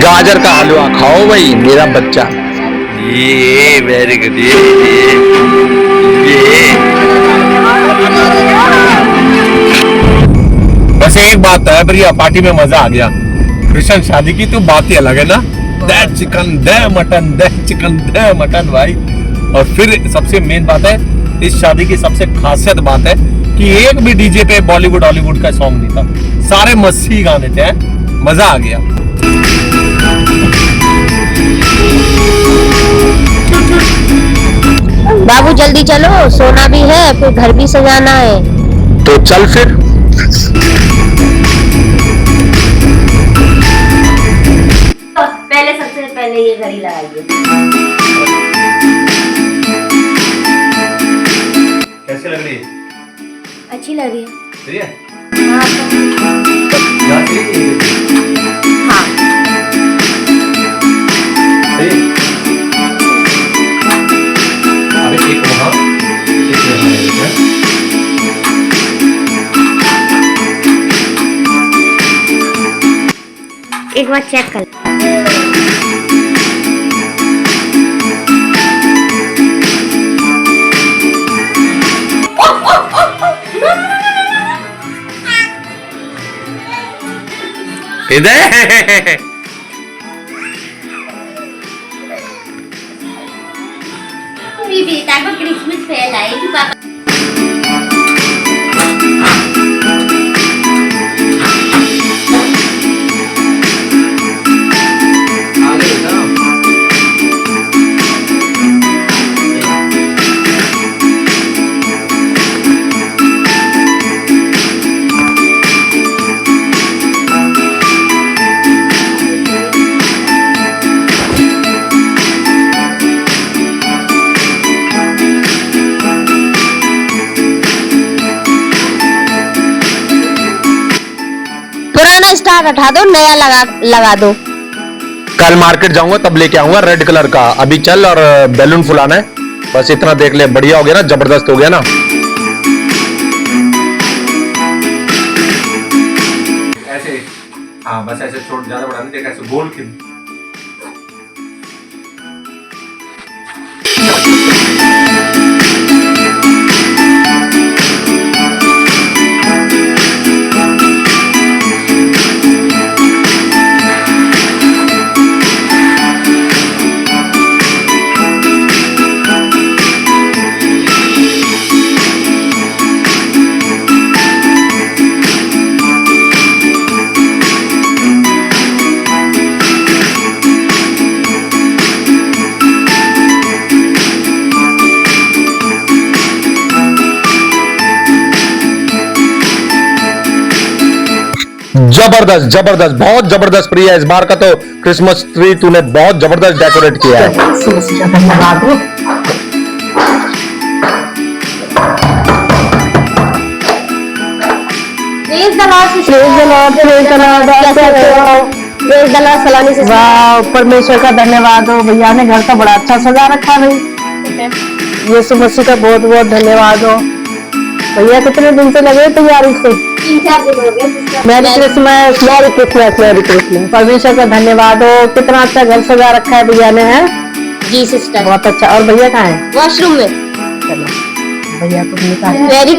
गाजर का हलवा खाओ भाई मेरा बच्चा। ये वेरी गुड। बस एक बात है भैया, पार्टी में मजा आ गया। कृष्ण शादी की तो बात ही अलग है ना, दे चिकन दे मटन, दे चिकन दे मटन भाई। और फिर सबसे मेन बात है, इस शादी की सबसे खासियत बात है कि एक भी डीजे पे बॉलीवुड हॉलीवुड का सॉन्ग नहीं था, सारे मस्ती गाने थे, मजा आ गया। बाबू जल्दी चलो, सोना भी है, फिर घर भी सजाना है। तो चल फिर। पहले सबसे पहले ये घड़ी लगाइए। कैसे लग रही है? अच्छी लग रही है। सही है? हाँ। अभी एक वहाँ, एक यहाँ है। एक बार चेक कर। इधर बेटा को क्रिसमस फैलाई पापा। स्टार हटा दो, नया लगा दो। कल मार्केट जाऊंगा तब लेके आऊंगा रेड कलर का। अभी चल और बैलून फुलाना है, बस इतना देख ले। बढ़िया हो गया ना, जबरदस्त हो गया ना। ऐसे हाँ, बस ऐसे छोड़, ज्यादा बड़ा नहीं, देखा ऐसे गोल की। जबरदस्त जबरदस्त, बहुत जबरदस्त प्रिया। इस बार का तो क्रिसमस ट्री तूने बहुत जबरदस्त डेकोरेट किया है। Praise the Lord sister, praise the Lord, praise the Lord. कैसे हो? Praise the Lord Saloni sister. वाह, परमेश्वर का धन्यवाद हो। भैया ने घर तो बड़ा अच्छा सजा रखा है भाई। यीशु मसीह का बहुत बहुत धन्यवाद हो। भैया कितने दिन से लगे तैयारी से? 3-4 दिन हो गए sister. Merry Christmas, merry Christmas, merry Christmas. परमेश्वर का धन्यवाद हो। कितना अच्छा घर सजा रखा है भैया ने, है जी सिस्टर। बहुत अच्छा। और भैया कहाँ है? वॉशरूम में। चलो भैया को भी कहा merry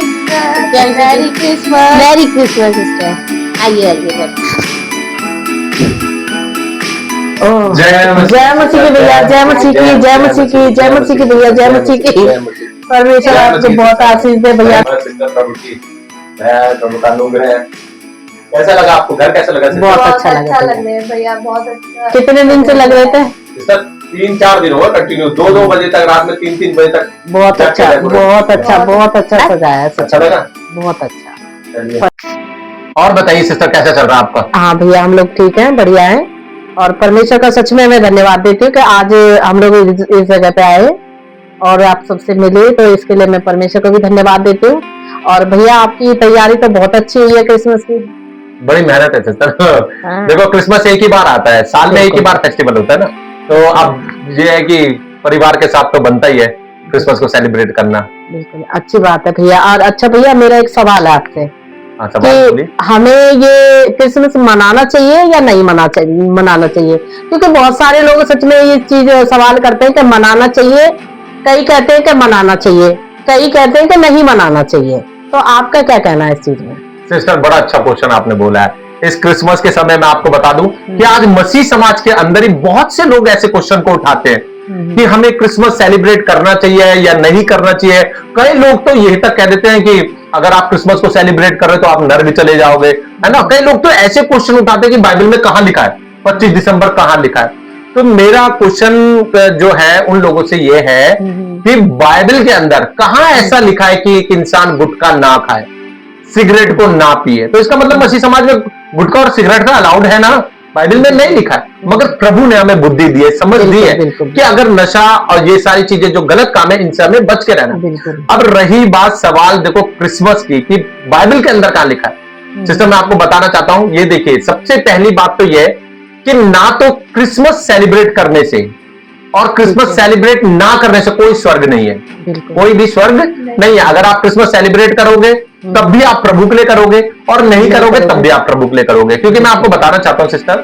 Christmas. Merry Christmas sister. आइए आइए। जय मसीह। जय मसीह की भैया, जय मसीह की, जय मसीह की, जय मसीह की भैया, जय मसीह की। परमेश्वर आपको बहुत आशीष दे भैया। प्रभु की दया, प्रभु का अनुग्रह। कैसा लगा आपको? घर कैसा लगा? बहुत अच्छा लगा भैया, बहुत अच्छा। कितने दिन से लग रहे थे? सर 3-4 दिन हुआ कंटिन्यू, 2-2 बजे तक, रात में 3-3 बजे तक। बहुत अच्छा, बहुत अच्छा, बहुत अच्छा सजाया। अच्छा लगा? बहुत अच्छा। चलिए। और बताइए सिस्टर, कैसा चल रहा है आपका? हाँ भैया, हम लोग ठीक हैं, बढ़िया हैं। और परमेश्वर का सच में मैं धन्यवाद देती हूँ कि आज हम लोग इस जगह पे आए और आप सबसे मिले, तो इसके लिए मैं परमेश्वर को भी धन्यवाद देती हूँ। और भैया आपकी तैयारी तो बहुत अच्छी हुई है क्रिसमस की। बड़ी मेहनत है सिस्टर। हाँ। देखो क्रिसमस एक ही बार आता है, साल में एक ही बार फेस्टिवल होता है ना, तो अब ये है कि परिवार के साथ तो बनता ही है क्रिसमस को सेलिब्रेट करना। बिल्कुल अच्छी बात है भैया। और अच्छा भैया, मेरा एक सवाल है आपसे कि हमें ये क्रिसमस मनाना चाहिए या नहीं मनाना चाहिए? क्योंकि बहुत सारे लोग सच में ये चीज सवाल करते हैं कि मनाना चाहिए, कई कहते हैं कि मनाना चाहिए, कई कहते हैं कि नहीं मनाना चाहिए। तो आपका क्या कहना है इस चीज में? सिस्टर, बड़ा अच्छा क्वेश्चन आपने बोला है। इस क्रिसमस के समय में आपको बता दूं कि आज मसीह समाज के अंदर ही बहुत से लोग ऐसे क्वेश्चन को उठाते हैं कि हमें क्रिसमस सेलिब्रेट करना चाहिए या नहीं करना चाहिए। कई लोग तो यही तक कह देते हैं कि अगर आप क्रिसमस को सेलिब्रेट कर रहे हो तो आप नर्क चले जाओगे, है ना। कई लोग तो ऐसे क्वेश्चन उठाते हैं कि बाइबल में कहां लिखा है 25 दिसंबर कहां लिखा है। तो मेरा क्वेश्चन जो है उन लोगों से ये है कि बाइबल के अंदर कहां ऐसा लिखा है कि एक इंसान गुटखा ना खाए, सिगरेट को ना पिए। तो इसका मतलब मसीह समाज में गुटखा और सिगरेट का अलाउड है ना, बाइबल में नहीं लिखा है। मगर प्रभु ने हमें बुद्धि दी है, समझ दी है कि अगर नशा और ये सारी चीजें जो गलत काम है इनसे हमें बच के रहना। अब रही बात सवाल देखो क्रिसमस की कि बाइबल के अंदर कहां लिखा है। सिस्टर, मैं आपको बताना चाहता हूं, ये देखिए, सबसे पहली बात तो यह कि ना तो क्रिसमस सेलिब्रेट करने से और क्रिसमस सेलिब्रेट ना करने से कोई स्वर्ग नहीं है, कोई भी स्वर्ग नहीं है। अगर आप क्रिसमस सेलिब्रेट करोगे तब भी आप प्रभु के लिए करोगे और नहीं करोगे तब भी आप प्रभु के लिए करोगे। क्योंकि मैं आपको बताना चाहता हूं सिस्टर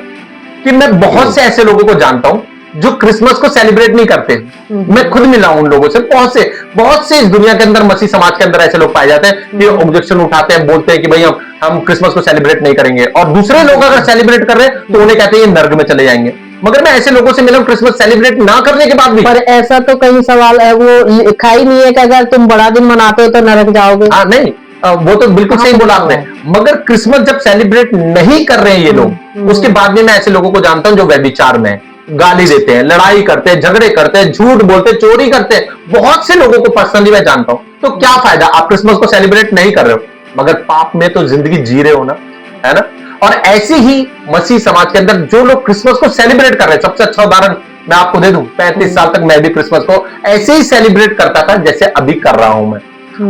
कि मैं बहुत से ऐसे लोगों को जानता हूं जो क्रिसमस को सेलिब्रेट नहीं करते। मैं खुद मिला हूं उन लोगों से, बहुत से इस दुनिया के अंदर, मसीह समाज के अंदर ऐसे लोग पाए जाते हैं कि ऑब्जेक्शन उठाते हैं, बोलते हैं कि भाई हम क्रिसमस को सेलिब्रेट नहीं करेंगे। और दूसरे लोग अगर सेलिब्रेट कर रहे हैं तो उन्हें कहते हैं ये नर्क में चले जाएंगे। मगर मैं ऐसे लोगों से मिला हूं क्रिसमस सेलिब्रेट ना करने के बाद भी। पर ऐसा तो कई सवाल है, वो लिखा ही नहीं है कि अगर तुम बड़ा दिन मनाते हो तो नरक जाओगे। हाँ नहीं, वो तो बिल्कुल सही बोला आपने। मगर क्रिसमस जब सेलिब्रेट नहीं कर रहे हैं ये लोग, उसके बाद में मैं ऐसे लोगों को जानता हूं जो व्यभिचार में गाली देते हैं, लड़ाई करते हैं, झगड़े करते हैं, झूठ बोलते हैं, चोरी करते हैं। बहुत से लोगों को पर्सनली मैं जानता हूं। तो क्या फायदा, आप क्रिसमस को सेलिब्रेट नहीं कर रहे हो मगर पाप में तो जिंदगी जी रहे हो ना, है ना। और ऐसे ही मसीह समाज के अंदर जो लोग क्रिसमस को सेलिब्रेट कर रहे हैं, सबसे अच्छा उदाहरण मैं आपको दे दूं, 35 साल तक मैं भी क्रिसमस को ऐसे ही सेलिब्रेट करता था जैसे अभी कर रहा हूं मैं,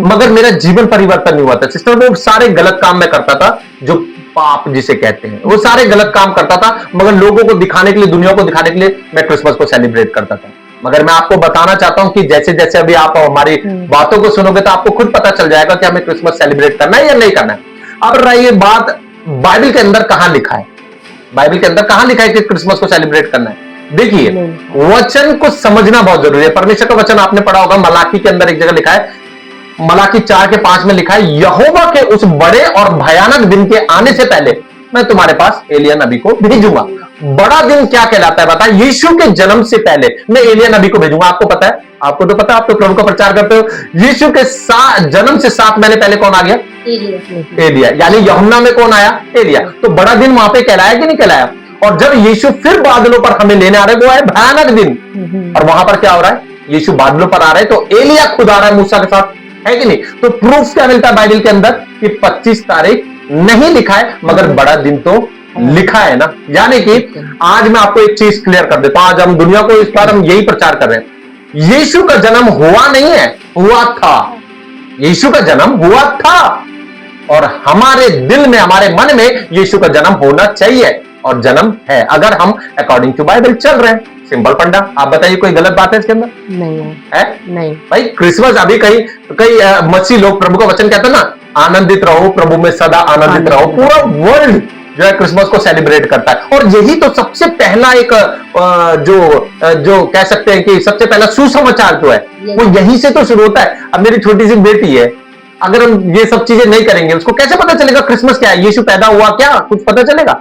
मगर मेरा जीवन परिवर्तन नहीं हुआ था सिस्टर। वो सारे गलत काम मैं करता था, जो पाप जिसे कहते हैं, वो सारे गलत काम करता था, मगर लोगों को दिखाने के लिए, दुनिया को दिखाने के लिए मैं क्रिसमस को सेलिब्रेट करता था। मगर मैं आपको बताना चाहता हूं कि जैसे जैसे अभी आप हमारी बातों को सुनोगे तो आपको खुद पता चल जाएगा कि हमें क्रिसमस सेलिब्रेट करना है या नहीं करना है। अब रही बात बाइबल के अंदर कहां लिखा है, बाइबल के अंदर कहां लिखा है कि क्रिसमस को सेलिब्रेट करना है। देखिए, वचन को समझना बहुत जरूरी है। परमेश्वर का वचन आपने पढ़ा होगा, मलाकी के अंदर एक जगह लिखा है, मलाकी 4:5 में लिखा है, यहोवा के उस बड़े और भयानक दिन के आने से पहले मैं तुम्हारे पास एलिया नबी को भेजूंगा। बड़ा दिन क्या कहलाता है बता, यीशु के जन्म से पहले मैं एलिया नबी को भेजूंगा। आपको पता है, आपको तो पता है, आप तो प्रभु का प्रचार करते हो। यीशु के जन्म से 7 महीने पहले कौन आ गया? एलिया। यानी यूहन्ना में कौन आया? एलिया। तो बड़ा दिन वहां पे कहलाया कि नहीं कहलाया? और जब यीशु फिर बादलों पर हमें लेने आ रहे, वो है भयानक दिन। और वहां पर क्या हो रहा है? यीशु बादलों पर आ रहे, तो एलिया खुद आ रहा है मूसा के साथ, है कि नहीं? तो प्रूफ क्या मिलता है बाइबल के अंदर कि 25 तारीख नहीं लिखा है, मगर बड़ा दिन तो लिखा है ना। यानी कि आज मैं आपको एक चीज क्लियर कर देता हूं, आज हम दुनिया को इस बार हम यही प्रचार कर रहे हैं, यीशु का जन्म हुआ नहीं है, हुआ था। यीशु का जन्म हुआ था, और हमारे दिल में, हमारे मन में यीशु का जन्म होना चाहिए और जन्म है, अगर हम अकॉर्डिंग टू बाइबल चल रहे हैं। सिंपल फंडा। आप बताइए कोई गलत बात है इसके अंदर? नहीं है? नहीं। भाई क्रिसमस, अभी कई कई मसीह लोग प्रभु का वचन कहते हैं ना, आनंदित रहो प्रभु में सदा आनंदित रहो। पूरा वर्ल्ड जो है क्रिसमस को सेलिब्रेट करता है, और यही तो सबसे पहला एक जो कह सकते हैं कि सबसे पहला सुसमाचार जो है वो यहीं से तो शुरू होता है। अब मेरी छोटी सी बेटी है, अगर हम ये सब चीजें नहीं करेंगे, उसको कैसे पता चलेगा क्रिसमस क्या है, यीशु पैदा हुआ क्या, कुछ पता चलेगा?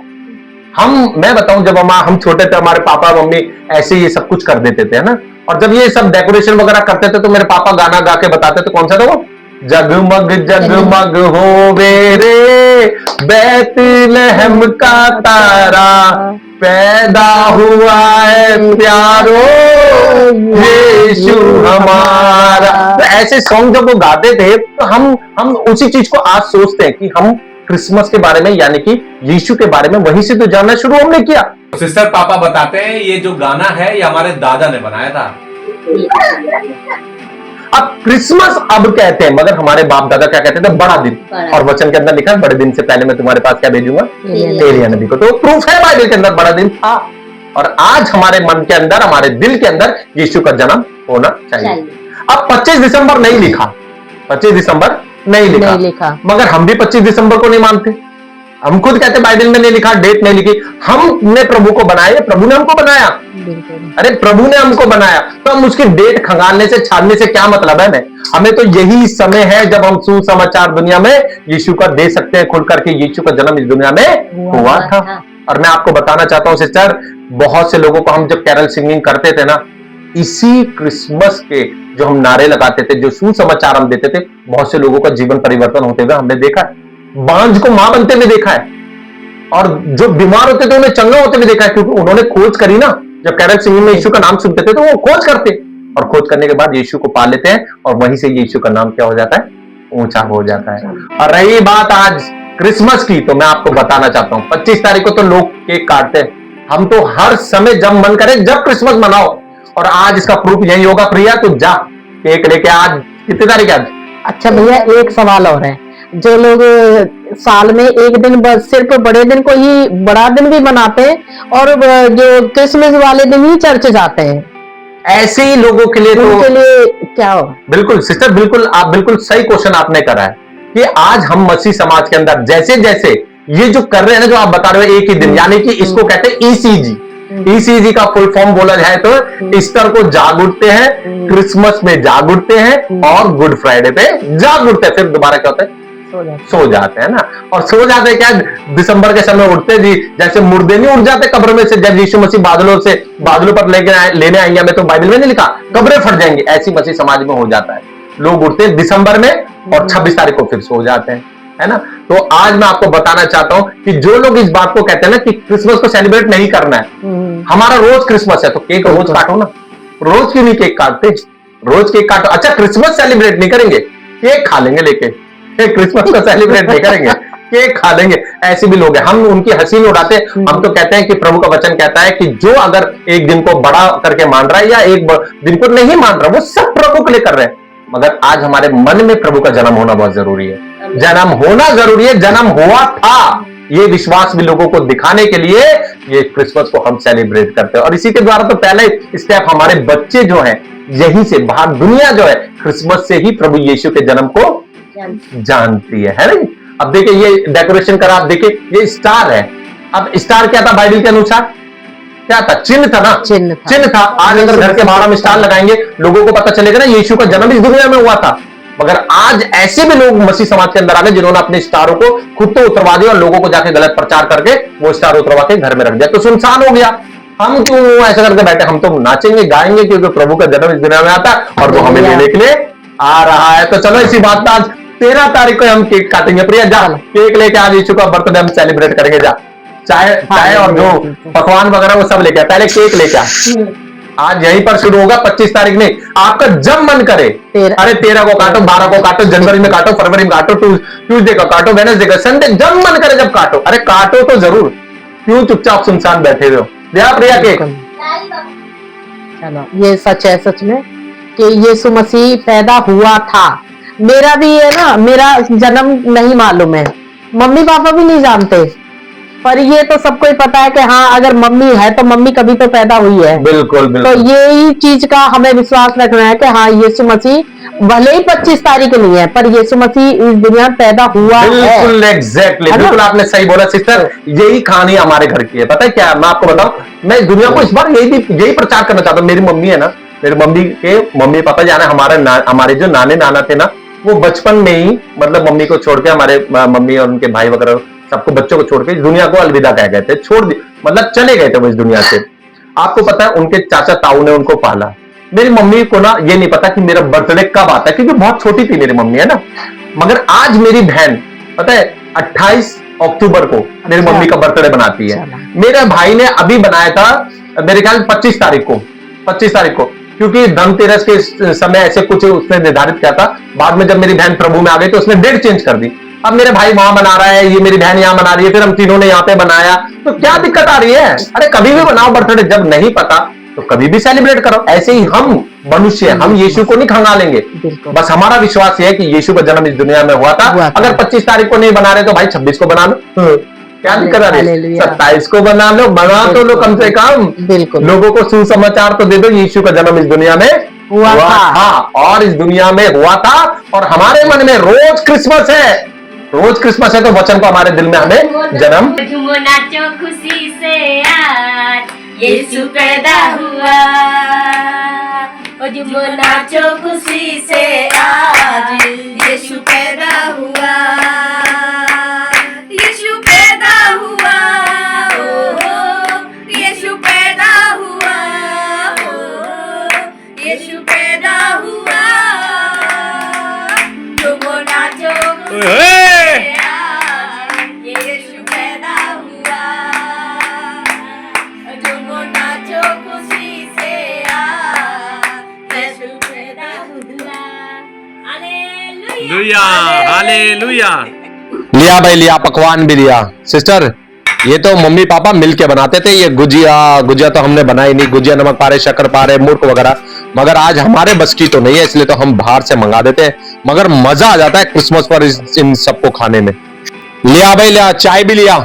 मैं बताऊं, जब हम छोटे थे, हमारे पापा मम्मी ऐसे ये सब कुछ कर देते थे, है ना। और जब ये सब डेकोरेशन वगैरह करते थे तो मेरे पापा गाना गा के बताते थे, कौन सा था वो, जगमग जगमग होवे रे बैतलहम का तारा, पैदा हुआ है प्यारो यीशु हमारा। तो ऐसे सॉन्ग जब वो गाते थे तो हम उसी चीज को आज सोचते हैं कि हम क्रिसमस के बारे में, यानी कि यीशु के बारे में वहीं से तो जानना शुरू हमने किया। सिस्टर पापा बताते हैं ये जो गाना है ये हमारे दादा ने बनाया था। अब क्रिसमस अब कहते हैं, मगर हमारे बाप दादा क्या कहते थे, बड़ा दिन। और वचन के अंदर लिखा है, बड़े दिन से पहले मैं तुम्हारे पास क्या भेजूंगा, एलिय्याह नबी को। तो प्रूफ है बाइबल के अंदर बड़ा दिन था। और आज हमारे मन के अंदर, हमारे दिल के अंदर यीशु का जन्म होना चाहिए। अब 25 दिसंबर नहीं लिखा, 25 दिसंबर नहीं लिखा, मगर हम भी 25 दिसंबर को नहीं मानते। हम खुद कहते बाइबल में नहीं लिखा, डेट नहीं लिखी। हमने प्रभु को बनाया, प्रभु ने हमको बनाया। अरे प्रभु ने हमको बनाया, तो हम उसकी डेट खंगालने से, छानने से क्या मतलब है? हमें तो यही समय है जब हम सुसमाचार दुनिया में यीशु का दे सकते हैं खुल करके, यीशु का जन्म इस दुनिया में हुआ था। और मैं आपको बताना चाहता हूं सिस्टर, बहुत से लोगों को हम जब कैरल सिंगिंग करते थे ना, इसी क्रिसमस के जो हम नारे लगाते थे, जो सुसमाचार हम देते थे, बहुत से लोगों का जीवन परिवर्तन होते हुए हमने देखा है। बांझ को मां बनते हुए देखा है, और जो बीमार होते थे उन्हें चंगा होते हुए देखा है, क्योंकि उन्होंने खोज करी ना। जब कैरल सिंगिंग में यीशु का नाम सुनते थे तो वो खोज करते, और खोज करने के बाद यीशु को पा लेते हैं, और वहीं से यीशु का नाम क्या हो जाता है, ऊंचा हो जाता है। और रही बात आज क्रिसमस की, तो मैं आपको बताना चाहता हूं, 25 तारीख को तो लोग केक काटते हैं। हम तो हर समय जब मन करे जब क्रिसमस मनाओ, और आज इसका प्रूफ यही होगा। प्रिया तो जा केक लेके, आज कितनी तारीख है आज? अच्छा भैया, एक सवाल और है। जो लोग साल में एक दिन बस सिर्फ बड़े दिन को ही बड़ा दिन भी मनाते हैं, और जो क्रिसमस वाले दिन ही चर्च जाते हैं, ऐसे ही लोगों के लिए तो उनके लिए क्या हो? बिल्कुल सिस्टर, बिल्कुल आप बिल्कुल सही क्वेश्चन आपने करा है कि आज हम मसीह समाज के अंदर जैसे जैसे ये जो कर रहे हैं ना, जो आप बता रहे हो एक ही दिन, यानी कि इसको कहते हैं ईसीजी। ईसीजी का फुल फॉर्म बोला जाए तो ईस्टर को जाग उठते हैं, क्रिसमस में जाग उठते हैं, और गुड फ्राइडे पे जाग उठते हैं, फिर दोबारा क्या होता है, सो जाते हैं ना। और सो जाते हैं क्या, दिसंबर के समय उठते जी, जैसे मुर्दे नहीं उठ जाते कब्र में से, जब यीशु मसीह बादलों पर लेने आएंगे हमें, तो बाइबल में नहीं लिखा कब्रें फट जाएंगी, ऐसी मसीह समाज में हो जाता है। लोग उठते हैं दिसंबर में और 26 तारीख को फिर सो जाते हैं, है ना। तो आज मैं आपको बताना चाहता हूं कि जो लोग इस बात को कहते हैं ना कि क्रिसमस को सेलिब्रेट नहीं करना है, हमारा रोज क्रिसमस है, तो केक रोज काटो ना। रोज क्यों नहीं केक काटते, रोज केक काटो। अच्छा क्रिसमस सेलिब्रेट नहीं करेंगे, केक खा लेंगे लेके, क्रिसमस को सेलिब्रेट नहीं करेंगे, केक खा लेंगे। ऐसे भी लोग हैं, हम उनकी हंसी में उड़ाते हैं। हम तो कहते हैं कि प्रभु का वचन कहता है कि जो अगर एक दिन को बड़ा करके मान रहा है या एक दिन को नहीं मान रहा, वो सब प्रभु के लिए कर रहे हैं। मगर आज हमारे मन में प्रभु का जन्म होना बहुत जरूरी है, जन्म होना जरूरी है। जन्म हुआ था, ये विश्वास भी लोगों को दिखाने के लिए ये क्रिसमस को हम सेलिब्रेट करते हैं। और इसी के द्वारा तो पहले स्टेप हमारे बच्चे जो हैं, यहीं से बाहर दुनिया जो है क्रिसमस से ही प्रभु यीशु के जन्म को जानती है ना। अब देखिए ये डेकोरेशन करा, आप देखिए ये स्टार है। अब स्टार क्या था बाइबल के अनुसार, क्या था, चिन्ह था ना, चिन्ह था। आज अगर घर के बाहर हम स्टार लगाएंगे, लोगों को पता चलेगा ना यीशु का जन्म इस दुनिया में हुआ था। मगर आज ऐसे भी लोग मसीह समाज के अंदर आ गए जिन्होंने अपने स्टारों को खुद तो उतरवा दिया और लोगों को जाके गलत प्रचार करके वो स्टार उतरवा के घर में रख दिया, तो सुनसान हो गया। हम क्यों ऐसा करके बैठे, हम तो नाचेंगे गाएंगे क्योंकि प्रभु का जन्म इस दुनिया में आता है और वो हमें लेने के लिए आ रहा है। तो चलो इसी बात पर आज 13 तारीख को हम केक काटेंगे। प्रिया जा केक लेके आज यीशु का बर्थडे हम सेलिब्रेट करेंगे। जा चाय और जो पकवान वगैरह वो सब लेके आ, पहले केक लेके आ। आज यहीं पर शुरू होगा 25 तारीख में, आपका जब मन करे। अरे 13 को काटो, 12 को काटो, जनवरी में काटो, फरवरी में काटो, ट्यूसडे का काटो, वेडनेसडे का, संडे, जब मन करे जब काटो। अरे काटो तो जरूर, क्यों चुपचाप सुनसान बैठे हुए हो। प्रिया केक। चलो ये सच है, सच में कि यीशु मसीह पैदा हुआ था। मेरा भी है ना, मेरा जन्म नहीं मालूम है, मम्मी पापा भी नहीं जानते, पर ये तो सबको ही पता है कि हाँ अगर मम्मी है तो मम्मी कभी तो पैदा हुई है। बिल्कुल तो बिल्कुल यही चीज का हमें विश्वास रखना है कि हाँ यीशु मसीह भले ही 25 तारीख नहीं है पर यीशु मसीह इस दुनिया में पैदा हुआ है। बिल्कुल एग्जैक्टली, है ना? बिल्कुल आपने सही बोला सिस्टर, यही कहानी हमारे घर की है। पता है क्या, मैं आपको बताऊं, मैं इस दुनिया को इस बार यही प्रचार करना चाहता हूँ। मेरी मम्मी है ना, मेरी मम्मी के मम्मी पापा जाने हमारे जो नाने नाना थे ना, वो बचपन में ही मतलब मम्मी को छोड़ के, हमारे मम्मी और उनके भाई वगैरह सबको बच्चों को छोड़ के इस दुनिया को अलविदा कह गए थे, छोड़ दी, मतलब चले गए थे वो इस दुनिया से। आपको पता है उनके चाचा ताऊ ने उनको पाला। मेरी मम्मी को ना ये नहीं पता कि मेरा बर्थडे कब आता है, क्योंकि बहुत छोटी थी मेरी मम्मी, है ना। मगर आज मेरी बहन पता है 28 अक्टूबर को मेरी मम्मी का बर्थडे बनाती है। मेरे भाई ने अभी बनाया था मेरे ख्याल 25 तारीख को, क्योंकि धनतेरस के समय ऐसे कुछ उसने निर्धारित किया था। बाद में जब मेरी बहन प्रभु में आ गई तो उसने डेट चेंज कर दी। अब मेरे भाई वहां मना रहा है, ये मेरी बहन यहां मना रही है, फिर हम तीनों ने यहाँ पे बनाया, तो क्या दिक्कत आ रही है? अरे कभी भी बनाओ बर्थडे, जब नहीं पता तो कभी भी सेलिब्रेट करो। ऐसे ही हम मनुष्य, हम यीशु को नहीं खंगालेंगे, बस हमारा विश्वास यह है कि यीशु का जन्म इस दुनिया में हुआ था। अगर 25 तारीख को नहीं बना रहे तो भाई 26 को बना लो, क्या दिक्कत आ रही है? 27 को बना लो, बना तो लो कम से कम। बिल्कुल लोगों को सुसमाचार तो दे दो, यीशु का जन्म इस दुनिया में हुआ था और इस दुनिया में हुआ था, और हमारे मन में रोज क्रिसमस है, रोज क्रिसमस है, तो वचन को हमारे दिल में हमें जन्म। झूमो नाचो खुशी से आज यीशु पैदा हुआ, झूमो नाचो खुशी से आज यीशु पैदा हुआ, यीशु पैदा हुआ, यीशु पैदा हुआ, यीशु पैदा हुआ, झूमो नाचो यीशु पैदा हुआ, झूमो नाचो खुशी से यीशु पैदा हुआ। Hallelujah hallelujah. लिया भाई लिया, पकवान भी लिया। सिस्टर ये तो मम्मी पापा मिलके बनाते थे, ये गुजिया तो हमने बनाई नहीं, गुजिया नमक पारे, शक्कर पारे, मुर्क वगैरह, मगर आज हमारे बस की तो नहीं है, इसलिए तो हम बाहर से मंगा देते हैं। मगर मजा आ जाता है क्रिसमस पर इन सबको खाने में। लिया भाई लिया, चाय भी लिया।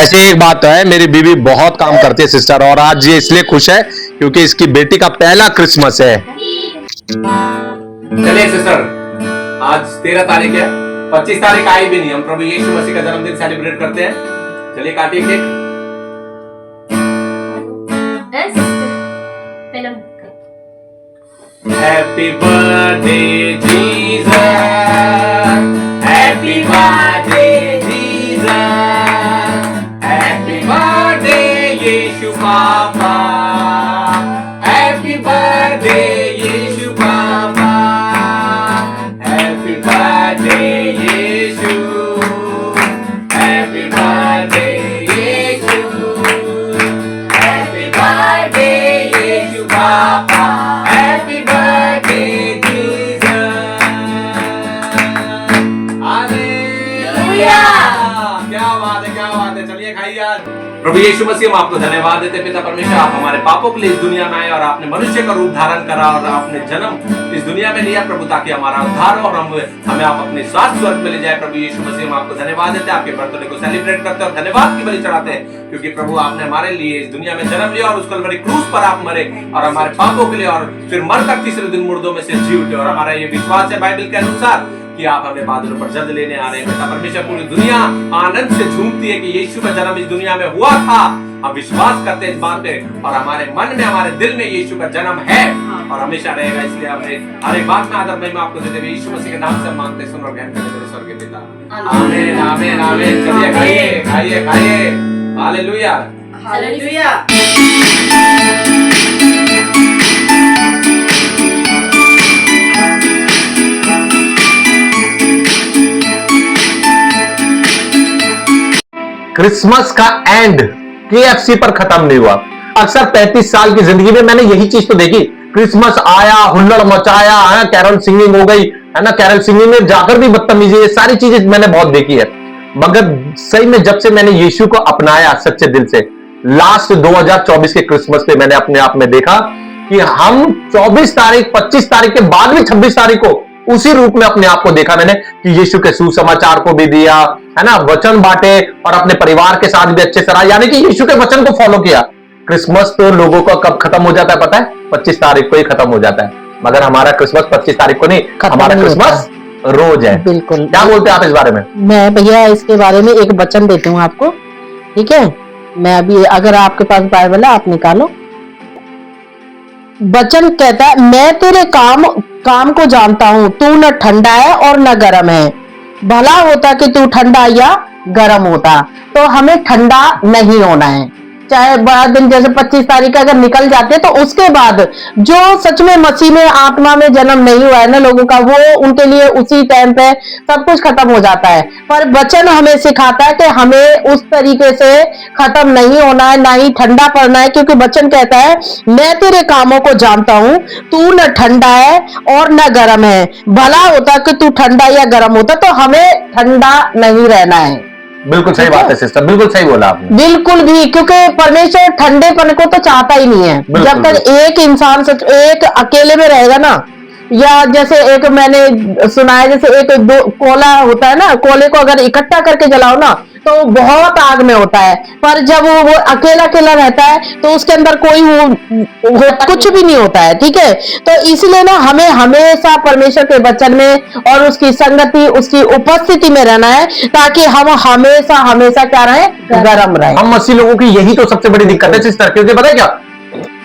ऐसे एक बात है, मेरी बीवी बहुत काम करती है सिस्टर, और आज ये इसलिए खुश है क्योंकि इसकी बेटी का पहला क्रिसमस है। चलिए सिस्टर, आज 13 तारीख है, 25 तारीख आई भी नहीं, हम प्रभु यीशु मसीह का जन्मदिन सेलिब्रेट करते हैं। चलिए काटिए cake. Happy birthday Jesus, happy birthday Jesus, happy birthday Yeshu पापा, हैप्पी बर्थडे यीशु पापा, happy birthday Yeshu, happy birthday Yeshu, happy birthday Yeshu पापा, हैप्पी बर्थडे जीसस। हालेलुया। क्या बात है, क्या बात है। चलिए खाइए। आज प्रभु यीशु मसीह हम आपको धन्यवाद देते हैं पिता परमेश्वर, आप हमारे पापों के लिए इस दुनिया में आए और आपने मनुष्य का रूप धारण करा और आपने जन्म इस दुनिया में लिया प्रभु, ताकि हमारा उद्धार हो और हमें आप अपने स्वास्थ्य स्वर्ग में ले जाए। प्रभु यीशु मसीह हम आपको धन्यवाद देते हैं, आपके बर्थडे को सेलिब्रेट करते हैं और धन्यवाद की बलि चढ़ाते हैं, क्योंकि प्रभु आपने हमारे लिए इस दुनिया में जन्म लिया और उस कलवरी क्रूस पर आप मरे और हमारे पापों के लिए, और फिर मरकर तीसरे दिन मुर्दों में से जी उठे। और हमारा ये विश्वास है बाइबल के अनुसार कि आप हमें बादलों पर जल्द लेने आ रहे हैं। पिता परमेश्वर, पूरी दुनिया आनंद से झूमती है कि यीशु का जन्म इस दुनिया में हुआ था। हम विश्वास करते हैं इस बात पे, और हमारे मन में, हमारे दिल में यीशु का जन्म है और हमेशा रहेगा। इसलिए हमने हर एक बात में आदर महिमा आपको देते हुए यीशु मसीह के नाम से मांगते, सुन और ग्रहण करते मेरे स्वर्गीय पिता। आमीन आमीन आमीन। चलिए खाइए खाइए खाइए। Hallelujah hallelujah. क्रिसमस का एंड KFC पर खत्म नहीं हुआ। अक्सर 35 साल की जिंदगी में मैंने यही चीज तो देखी, क्रिसमस आया, हुल्लड़ मचाया है, कैरल सिंगिंग हो गई है ना, कैरल सिंगिंग में जाकर भी बदतमीजी, ये सारी चीजें मैंने बहुत देखी है। मगर सही में जब से मैंने यीशु को अपनाया सच्चे दिल से, लास्ट 2024 के क्रिसमस पे मैंने अपने आप में देखा कि हम 24 तारीख 25 तारीख के बाद भी 26 तारीख को उसी रूप में अपने आप को देखा मैंने कि यीशु के सुसमाचार को भी दिया, है ना, वचन बांटे और अपने परिवार के साथ भी अच्छे से रहा, यानी कि यीशु के वचन को फॉलो किया। क्रिसमस तो लोगों का कब खत्म हो जाता है पता है? 25 तारीख को ही खत्म हो जाता है, मगर हमारा क्रिसमस 25 तारीख को नहीं, हमारा क्रिसमस रोज है। बिल्कुल। क्या बोलते हैं आप इस बारे में? मैं भैया इसके बारे में एक वचन देती हूँ आपको, ठीक है? मैं अभी, अगर आपके पास बाइबल है आप निकालो। वचन कहता है, मैं तेरे काम को जानता हूँ, तू न ठंडा है और न गर्म है। भला होता कि तू ठंडा या गर्म होता। तो हमें ठंडा नहीं होना है, चाहे बड़ा दिन जैसे 25 तारीख अगर निकल जाते तो उसके बाद जो सच में मसीह में आत्मा में जन्म नहीं हुआ है ना लोगों का, वो उनके लिए उसी टाइम पे सब कुछ खत्म हो जाता है। पर वचन हमें सिखाता है कि हमें उस तरीके से खत्म नहीं होना है, ना ही ठंडा पड़ना है, क्योंकि वचन कहता है मैं तेरे कामों को जानता हूं, तू न ठंडा है और न गर्म है। भला होता कि तू ठंडा या गर्म होता। तो हमें ठंडा नहीं रहना है। बिल्कुल सही बात है सिस्टर, बिल्कुल सही बोला आपने। बिल्कुल भी, क्योंकि परमेश्वर ठंडेपन को तो चाहता ही नहीं है। जब तक एक इंसान एक अकेले में रहेगा ना, या जैसे एक मैंने सुना है, जैसे एक कोला होता है ना, कोले को अगर इकट्ठा करके जलाओ ना तो बहुत आग में होता है, पर जब वो अकेला अकेला रहता है तो उसके अंदर कोई वो कुछ भी नहीं होता है, ठीक है? तो इसलिए ना हमें हमेशा परमेश्वर के वचन में और उसकी संगति, उसकी उपस्थिति में रहना है, ताकि हम हमेशा हमेशा क्या रहे, गर्म रहे। हम मसीह लोगों की यही तो सबसे बड़ी दिक्कत है सिस्टर, क्योंकि पता है क्या,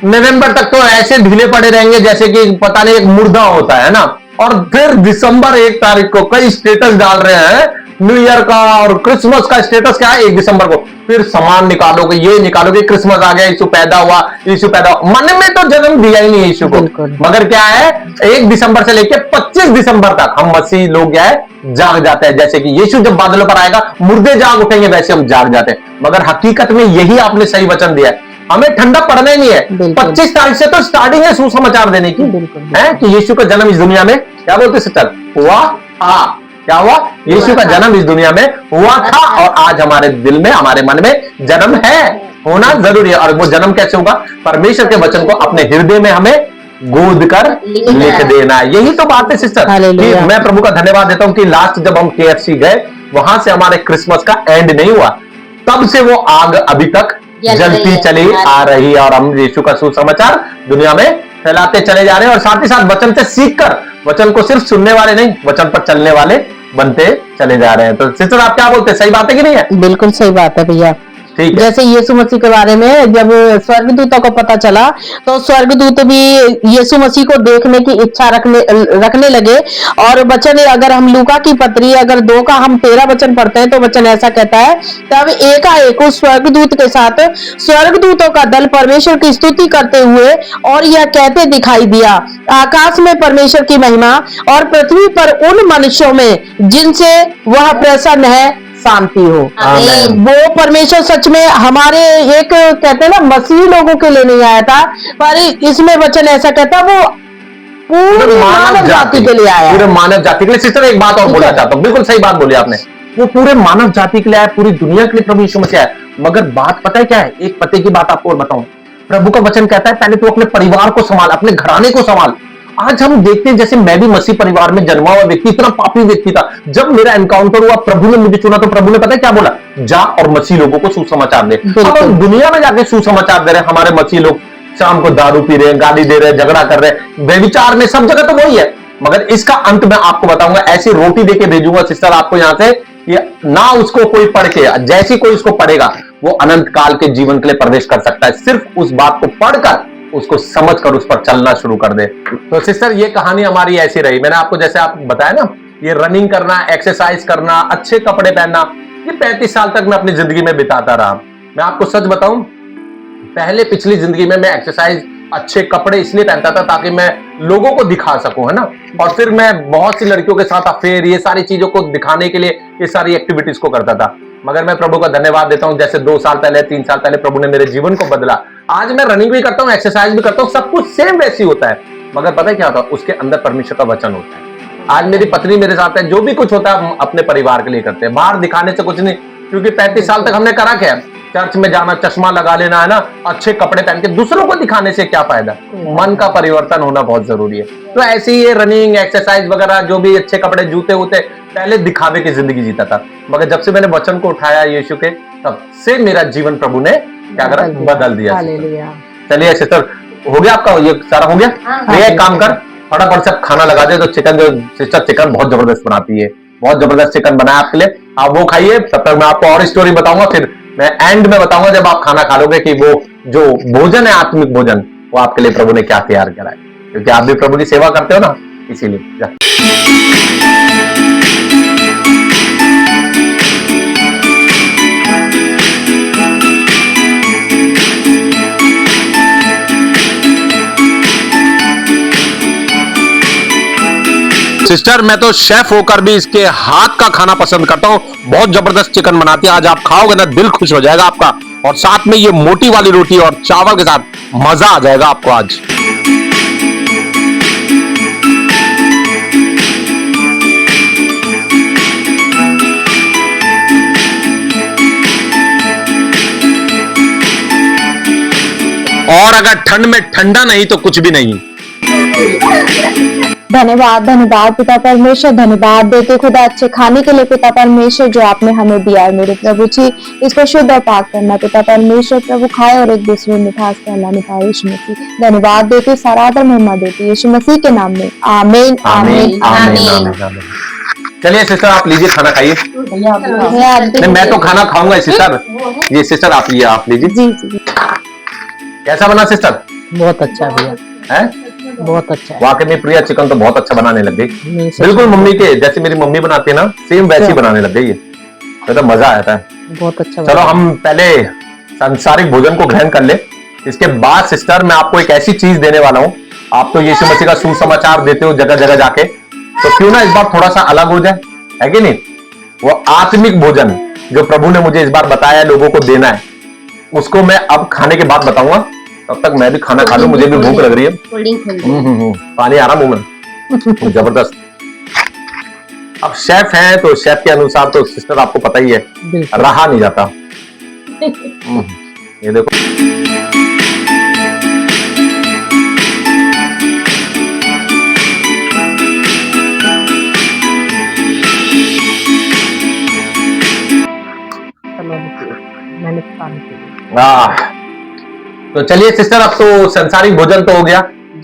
नवंबर तक तो ऐसे ढीले पड़े रहेंगे जैसे कि पता नहीं एक मुर्दा होता है ना, और फिर दिसंबर 1 तारीख को कई स्टेटस डाल रहे हैं न्यू ईयर का, और क्रिसमस का स्टेटस क्या है 1 दिसंबर को, फिर सामान निकालोगे, ये निकालोगे, क्रिसमस आ गया, यीशु पैदा हुआ, यीशु पैदा हुआ। मन में तो जन्म दिया ही नहीं यीशु को, मगर क्या है 1 दिसंबर से लेकर 25 दिसंबर तक हम मसीह लोग क्या है, जाग जाते हैं। जैसे कि यीशु जब बादलों पर आएगा मुर्दे जाग उठेंगे, वैसे हम जाग जाते हैं। मगर हकीकत में यही आपने सही वचन दिया है, हमें ठंडा पड़ना ही नहीं है। 25 तारीख से तो स्टार्टिंग है सुसमाचार देने की, है कि यीशु का जन्म इस दुनिया में, क्या बोलते सिस्टर, हुआ था। क्या हुआ? यीशु का जन्म इस दुनिया में हुआ था, और आज हमारे दिल में, हमारे मन में जन्म है, होना जरूरी है। और वो जन्म कैसे होगा? परमेश्वर के वचन को अपने हृदय में हमें गोद कर लिख देना है। यही तो बात है सिस्टर। मैं प्रभु का धन्यवाद देता हूं कि लास्ट जब हम KFC गए, वहां से हमारे क्रिसमस का एंड नहीं हुआ, तब से वो आग अभी तक जलती चली आ रही है, और हम यीशु का सुसमाचार दुनिया में फैलाते चले जा रहे हैं, और साथ ही साथ वचन से सीखकर, वचन को सिर्फ सुनने वाले नहीं, वचन पर चलने वाले बनते चले जा रहे हैं। तो सिस्टर आप क्या बोलते हैं, सही बात है कि नहीं है? बिल्कुल सही बात है भैया। जैसे यीशु मसीह के बारे में जब स्वर्गदूतों को पता चला, तो स्वर्गदूत भी यीशु मसीह को देखने की इच्छा रखने लगे। और वचन, अगर हम लूका की पत्री अगर 2 का हम 13 वचन पढ़ते हैं, तो वचन ऐसा कहता है, तब एकाएक उस स्वर्गदूत के साथ स्वर्गदूतों का दल परमेश्वर की स्तुति करते हुए और यह कहते दिखाई दिया, आकाश में परमेश्वर की महिमा और पृथ्वी पर उन मनुष्यों में जिनसे वह प्रसन्न है शांति हो। वो परमेश्वर सच में हमारे एक कहते हैं ना, मसीही लोगों के लिए नहीं आया था, पर इसमें वचन ऐसा कहता है वो पूरी मानव जाति के लिए आया, पूरे मानव जाति के लिए। सिस्टर एक बात और बोलना चाहता हूँ, बिल्कुल सही बात बोली आपने, वो पूरे मानव जाति के लिए आया, पूरी दुनिया के लिए प्रभु यीशु मसीह आया। मगर बात पता है क्या है, एक पते की बात आपको और बताऊं, प्रभु का वचन कहता है पहले तो अपने परिवार को संभाल, अपने घराने को संभाल। आज हम देखते हैं, जैसे मैं भी मसीह परिवार में जन्मा हुआ व्यक्ति, इतना पापी व्यक्ति था, जब मेरा एनकाउंटर हुआ, प्रभु ने मुझे चुना, तो प्रभु ने पता है क्या बोला, जा और मसीह लोगों को सुसमाचार दे। अब हम दुनिया में जाके सुसमाचार दे रहे हैं, हमारे मसीह लोग शाम को दारू पी रहे हैं, गाली दे रहे हैं, झगड़ा कर रहे हैं, व्यभिचार में, सब जगह तो वही है। मगर इसका अंत मैं आपको बताऊंगा, ऐसी रोटी देके भेजूंगा सिस्टर आपको यहां से, ना उसको कोई पढ़ के, जैसी कोई उसको पढ़ेगा वो अनंत काल के जीवन के लिए प्रवेश कर सकता है, सिर्फ उस बात को पढ़कर, उसको समझकर उस पर चलना शुरू कर दे। तो सिस्टर ये कहानी हमारी ऐसी रही, मैंने आपको जैसे आप बताया ना, ये रनिंग करना, एक्सरसाइज करना, अच्छे कपड़े पहनना, ये 35 साल तक मैं अपनी जिंदगी में बिताता रहा। मैं आपको सच बताऊं, पहले पिछली जिंदगी में मैं एक्सरसाइज, अच्छे कपड़े इसलिए पहनता था ताकि मैं लोगों को दिखा सकूं, है ना, और फिर मैं बहुत सी लड़कियों के साथ अफेयर, ये सारी चीजों को दिखाने के लिए ये सारी एक्टिविटीज को करता था। मगर मैं प्रभु का धन्यवाद देता हूं, जैसे 2 साल पहले, 3 साल पहले प्रभु ने मेरे जीवन को बदला। आज मैं रनिंग भी करता हूं, एक्सरसाइज भी करता हूं, सब कुछ सेम वैसी होता है। मगर पता है क्या होता है, उसके अंदर परमेश्वर का वचन होता है। आज मेरी पत्नी मेरे साथ है, जो भी कुछ होता है हम अपने परिवार के लिए करते हैं, बाहर दिखाने से कुछ नहीं, क्योंकि 35 साल तक हमने करा क्या है, चर्च में जाना, चश्मा लगा लेना, है ना, अच्छे कपड़े पहन के दूसरों को दिखाने से क्या फायदा? मन का परिवर्तन होना बहुत जरूरी है। तो ऐसे ही ये रनिंग, एक्सरसाइज वगैरह, जो भी अच्छे कपड़े, जूते वूते, पहले दिखावे की जिंदगी जीता था, मगर जब से मैंने वचन को उठाया यीशु के, तब से मेरा जीवन प्रभु ने क्या करा? बदल दिया। हालेलुया। चलिए सिस्टर, हो गया आपका ये सारा हो गया? भैया एक काम कर, फटाफट से खाना लगा दे। तो चिकन, जो सिस्टर चिकन बहुत जबरदस्त बनाती है, बहुत जबरदस्त चिकन बनाया आपके लिए, आप वो खाइए। तब तक मैं आपको और स्टोरी बताऊंगा, फिर मैं एंड में बताऊंगा जब आप खाना खा लोगे कि वो जो भोजन है, आत्मिक भोजन, वो आपके लिए प्रभु ने क्या तैयार करा है, क्योंकि आप भी प्रभु की सेवा करते हो ना, इसीलिए। सिस्टर, मैं तो शेफ होकर भी इसके हाथ का खाना पसंद करता हूँ। बहुत जबरदस्त चिकन बनाती है। आज आप खाओगे ना, दिल खुश हो जाएगा आपका। और साथ में ये मोटी वाली रोटी और चावल के साथ मजा आ जाएगा आपको आज। और अगर ठंड में ठंडा नहीं तो कुछ भी नहीं। धन्यवाद, धन्यवाद पिता परमेश्वर, धन्यवाद देते खुदा अच्छे खाने के लिए पिता परमेश्वर जो आपने हमें दिया है मेरे प्रभु जी। इसको शुद्ध और पाक करना पिता परमेश्वर, प्रभु खाए और एक दूसरे में मिठास फैलाने पाए यीशु मसीह। धन्यवाद देते, सारा आदर महिमा देते यीशु मसीह के नाम में, आमीन आमीन आमीन। चलिए सिस्टर, आप लीजिए, खाना खाइए। नहीं, मैं तो खाना खाऊंगा सिस्टर। ये सिस्टर आप लीजिए। जी जी। कैसा बना सिस्टर? बहुत अच्छा भैया, है बहुत अच्छा। वाकई में प्रिया चिकन तो बहुत अच्छा बनाने लग गई, बिल्कुल मम्मी के जैसे मेरी मम्मी बनाती है ना, सेम वैसी बनाने लग गई है। तो मजा आता है, बहुत अच्छा। चलो हम पहले सांसारिक भोजन को ग्रहण कर ले, इसके बाद सिस्टर मैं आपको एक ऐसी चीज देने वाला हूँ। आप तो यीशु मसीह का सुसमाचार देते हो जगह जगह जाके, तो क्यों ना इस बार थोड़ा सा अलग हो जाए, है कि नहीं? वो आत्मिक भोजन जो प्रभु ने मुझे इस बार बताया लोगों को देना है, उसको मैं अब खाने के बाद बताऊंगा। तब तक मैं भी खाना खा लूं, मुझे भी भूख लग रही है। पानी आ रहा मुंह में, जबरदस्त। अब शेफ हैं तो शेफ के अनुसार तो सिस्टर आपको पता ही है, रहा नहीं जाता। ये देखो, मैंने पानी पी तो चलिए सिस्टर, अब तो सांसारिक भोजन तो हो गया,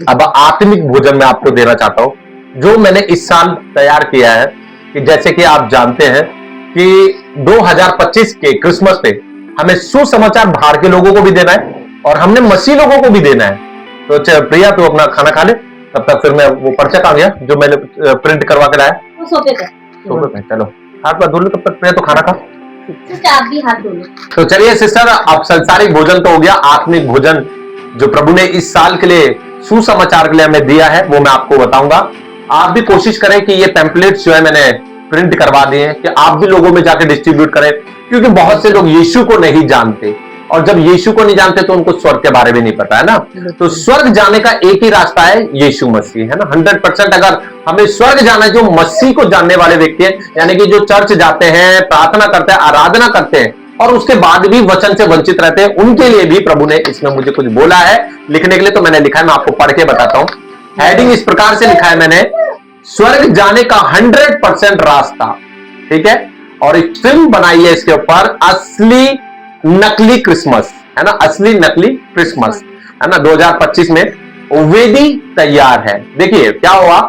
अब आत्मिक भोजन मैं आपको देना चाहता हूं जो मैंने इस साल तैयार किया है। कि जैसे कि आप जानते हैं कि 2025 के क्रिसमस पे हमें सुसमाचार बाहर के लोगों को भी देना है और हमने मसीह लोगों को भी देना है। तो प्रिया तो अपना खाना खा ले, तब तक फिर मैं वो पर्चा आ गया जो मैंने प्रिंट करवा के लाया सोफे पे। चलो हाथ पर धो लो, तब तक प्रिया तो खाना खा। आप भी हाथ धो लो। तो चलिए सिस्टर, अब सांसारिक भोजन तो हो गया, आत्मिक भोजन जो प्रभु ने इस साल के लिए सुसमाचार के लिए हमें दिया है वो मैं आपको बताऊंगा। आप भी कोशिश करें कि ये पैम्पलेट्स जो है मैंने प्रिंट करवा दिए हैं कि आप भी लोगों में जाके डिस्ट्रीब्यूट करें, क्योंकि बहुत से लोग यीशु को नहीं जानते, और जब यीशु को नहीं जानते तो उनको स्वर्ग के बारे में नहीं पता है ना। तो स्वर्ग जाने का एक ही रास्ता है, यीशु मसीह, है ना। 100% अगर हमें स्वर्ग जाना है, जो मसीह को जानने वाले व्यक्ति हैं, यानी कि जो चर्च जाते हैं, प्रार्थना करते हैं, आराधना करते हैं और उसके बाद भी वचन से वंचित रहते हैं, उनके लिए भी प्रभु ने इसमें मुझे कुछ बोला है लिखने के लिए। तो मैंने लिखा है, मैं आपको पढ़ के बताता हूं। हेडिंग इस प्रकार से लिखा है मैंने, स्वर्ग जाने का 100% रास्ता, ठीक है। और एक फिल्म बनाई है इसके ऊपर, असली नकली क्रिसमस, है ना, असली नकली क्रिसमस, है ना। 2025 में वेदी तैयार है। देखिए क्या हुआ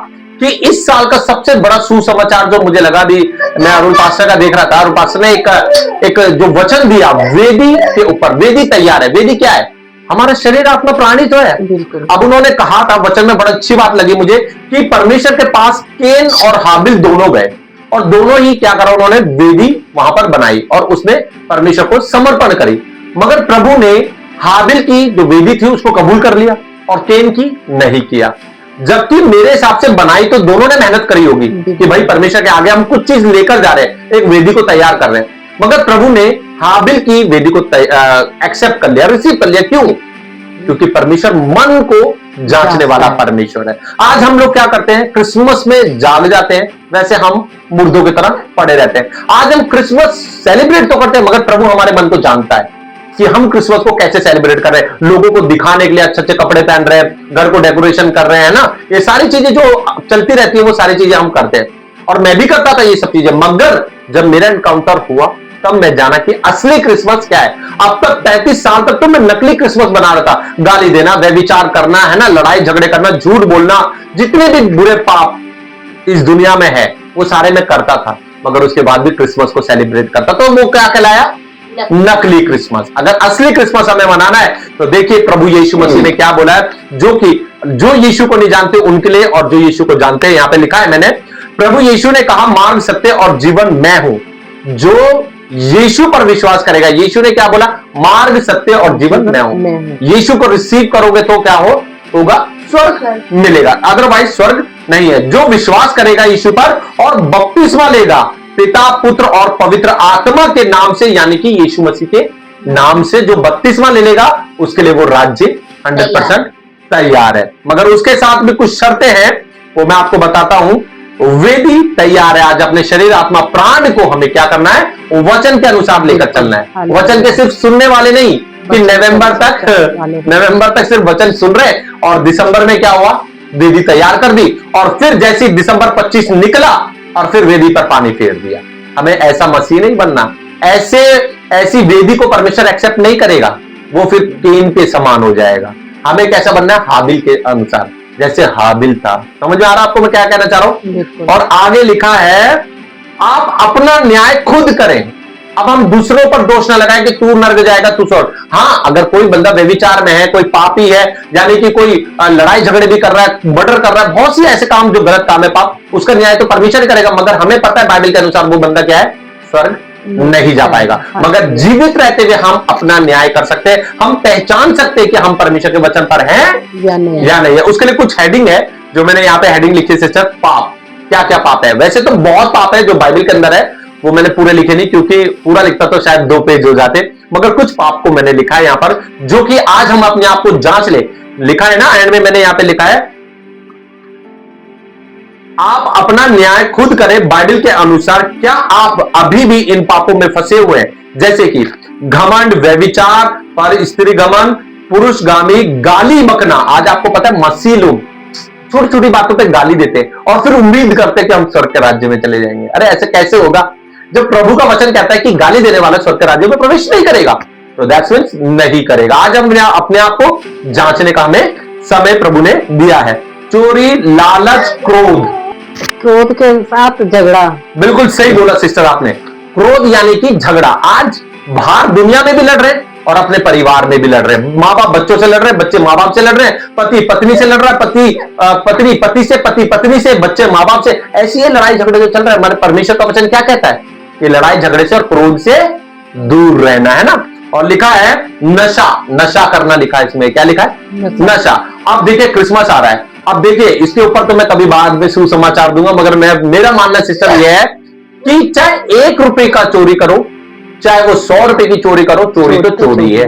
कि इस साल का सबसे बड़ा सुसमाचार जो मुझे लगा, भी मैं अरुण पास्टर का देख रहा था, अरुण पास्टर ने एक जो वचन दिया वेदी के ऊपर, वेदी तैयार है। वेदी क्या है? हमारा शरीर, आत्मा, प्राणी तो है। अब उन्होंने कहा था वचन में, बड़ी अच्छी बात लगी मुझे, कि परमेश्वर के पास केन और हाबिल दोनों गए और दोनों ही क्या करा, उन्होंने वेदी वहां पर बनाई और उसने परमेश्वर को समर्पण करी। मगर प्रभु ने हाबिल की जो वेदी थी उसको कबूल कर लिया और केन की नहीं किया। जबकि मेरे हिसाब से बनाई तो दोनों ने मेहनत करी होगी कि भाई परमेश्वर के आगे हम कुछ चीज लेकर जा रहे हैं, एक वेदी को तैयार कर रहे हैं, मगर प्रभु ने हाबिल की वेदी को एक्सेप्ट कर लिया, रिसीव कर लिया। क्यों? क्योंकि परमेश्वर मन को जांचने वाला परमेश्वर है। आज हम लोग क्या करते हैं, क्रिसमस में जाग जाते हैं, वैसे हम मुर्दों की तरह पड़े रहते हैं। आज हम क्रिसमस सेलिब्रेट तो करते हैं, मगर प्रभु हमारे मन को जानता है। कि हम क्रिसमस को कैसे सेलिब्रेट कर रहे हैं, लोगों को दिखाने के लिए अच्छे अच्छे कपड़े पहन रहे हैं, घर को डेकोरेशन कर रहे हैं ना, ये सारी चीजें जो चलती रहती है वो सारी चीजें हम करते हैं। और मैं भी करता था ये सब चीजें, मगर जब मेरा एनकाउंटर हुआ तब मैं जाना कि असली क्रिसमस क्या है। अब तक 35 साल तक तो मैं नकली क्रिसमस बना रहा था, गाली देना, व्यभिचार करना है ना, लड़ाई झगड़े करना, झूठ बोलना, जितने भी बुरे पाप इस दुनिया में है वो सारे मैं करता था, मगर उसके बाद भी क्रिसमस को सेलिब्रेट करता। तो वो क्या कहलाया? नकली क्रिसमस। अगर असली क्रिसमस हमें मनाना है तो देखिए प्रभु यीशु मसीह ने क्या बोला है, जो यीशु को नहीं जानते उनके लिए और जो यीशु को जानते हैं। यहां पे लिखा है मैंने, प्रभु यीशु ने कहा मार्ग, सत्य और जीवन मैं हूं। जो यीशु पर विश्वास करेगा, यीशु ने क्या बोला? मार्ग, सत्य और जीवन मैं हूं। यीशु को रिसीव करोगे तो क्या होगा? स्वर्ग मिलेगा, अदरवाइज स्वर्ग नहीं है। जो विश्वास करेगा यीशु पर और बपतिस्मा लेगा पिता, पुत्र और पवित्र आत्मा के नाम से, यानी कि यीशु मसीह के नाम से जो बपतिस्मा ले लेगा, उसके लिए वो राज्य 100% तैयार है। मगर उसके साथ भी कुछ शर्तें हैं, वो मैं आपको बताता हूं। वे भी तैयार है आज अपने शरीर, आत्मा, प्राण को हमें क्या करना है? वचन के अनुसार लेकर चलना है। वचन के सिर्फ सुनने वाले नहीं कि नवंबर तक सिर्फ वचन सुन रहे और दिसंबर में क्या हुआ? वेदी तैयार कर दी और फिर जैसे दिसंबर 25 निकला और फिर वेदी पर पानी फेर दिया। हमें ऐसा मसीह नहीं बनना। ऐसी वेदी को परमेश्वर एक्सेप्ट नहीं करेगा, वो फिर केन के समान हो जाएगा। हमें कैसा बनना है? हाबिल के अनुसार, जैसे हाबिल था। समझ में आ रहा आपको मैं क्या कहना चाह रहा हूं? और आगे लिखा है आप अपना न्याय खुद करें। अब हम दूसरों पर दोष ना लगाएं कि तू नर्क जाएगा, तू छोड़। हाँ, अगर कोई बंदा व्यभिचार में है, कोई पापी है, यानी कि कोई लड़ाई झगड़े भी कर रहा है, मर्डर कर रहा है, बहुत सी ऐसे काम जो गलत काम है, पाप, उसका न्याय तो परमेश्वर ही करेगा। मगर हमें पता है बाइबल के अनुसार वो बंदा क्या है? स्वर्ग नहीं जा पाएगा। मगर जीवित रहते हुए हम अपना न्याय कर सकते हैं। हम पहचान सकते हैं कि हम परमेश्वर के वचन पर हैं या नहीं है। उसके लिए कुछ हेडिंग है जो मैंने यहाँ पे हेडिंग लिखी है सिस्टर, पाप। क्या क्या पाप है? वैसे तो बहुत पाप है जो बाइबल के अंदर है, वो मैंने पूरे लिखे नहीं, क्योंकि पूरा लिखता तो शायद 2 पेज हो जाते, मगर कुछ पाप को मैंने लिखा है यहाँ पर, जो कि आज हम अपने आप को जांच ले। लिखा है ना एंड में, मैंने यहाँ पे लिखा है आप अपना न्याय खुद करें बाइबल के अनुसार। क्या आप अभी भी इन पापों में फंसे हुए हैं? जैसे कि घमंड, व्यभिचार, पर स्त्री गमन, पुरुषगामी, गाली बकना। आज आपको पता है मसीह लोग छोटी छोटी बातों पे गाली देते हैं और फिर उम्मीद करते हैं कि हम स्वर्ग के राज्य में चले जाएंगे। अरे ऐसे कैसे होगा जब प्रभु का वचन कहता है कि गाली देने वाला स्वर्ग के राज्य में प्रवेश नहीं करेगा? तो दैट्स मींस नहीं करेगा। आज हम अपने आप को जांचने का हमें समय प्रभु ने दिया है। चोरी, लालच, क्रोध के साथ झगड़ा। बिल्कुल सही बोला सिस्टर आपने। क्रोध यानी कि झगड़ा। आज बाहर दुनिया में भी लड़ रहे हैं और अपने परिवार में भी लड़ रहे हैं। माँ बाप बच्चों से लड़ रहे हैं, बच्चे माँ बाप से लड़ रहे हैं, पति पत्नी से लड़ रहा है, पति से, पति पत्नी से, बच्चे माँ बाप से। ऐसी है लड़ाई झगड़े जो चल रहा है। हमारे परमेश्वर का वचन क्या कहता है कि लड़ाई झगड़े से और क्रोध से दूर रहना है ना। और लिखा है नशा करना, लिखा है इसमें। क्या लिखा है? नशा। अब देखिए क्रिसमस आ रहा है, अब देखिए इसके ऊपर तो मैं कभी बाद में सुसमाचार दूंगा, मगर मेरा मानना सिस्टर यह है कि चाहे 1 रुपए का चोरी करो, चाहे वो 100 रुपए की चोरी करो, चोरी तो चोरी है।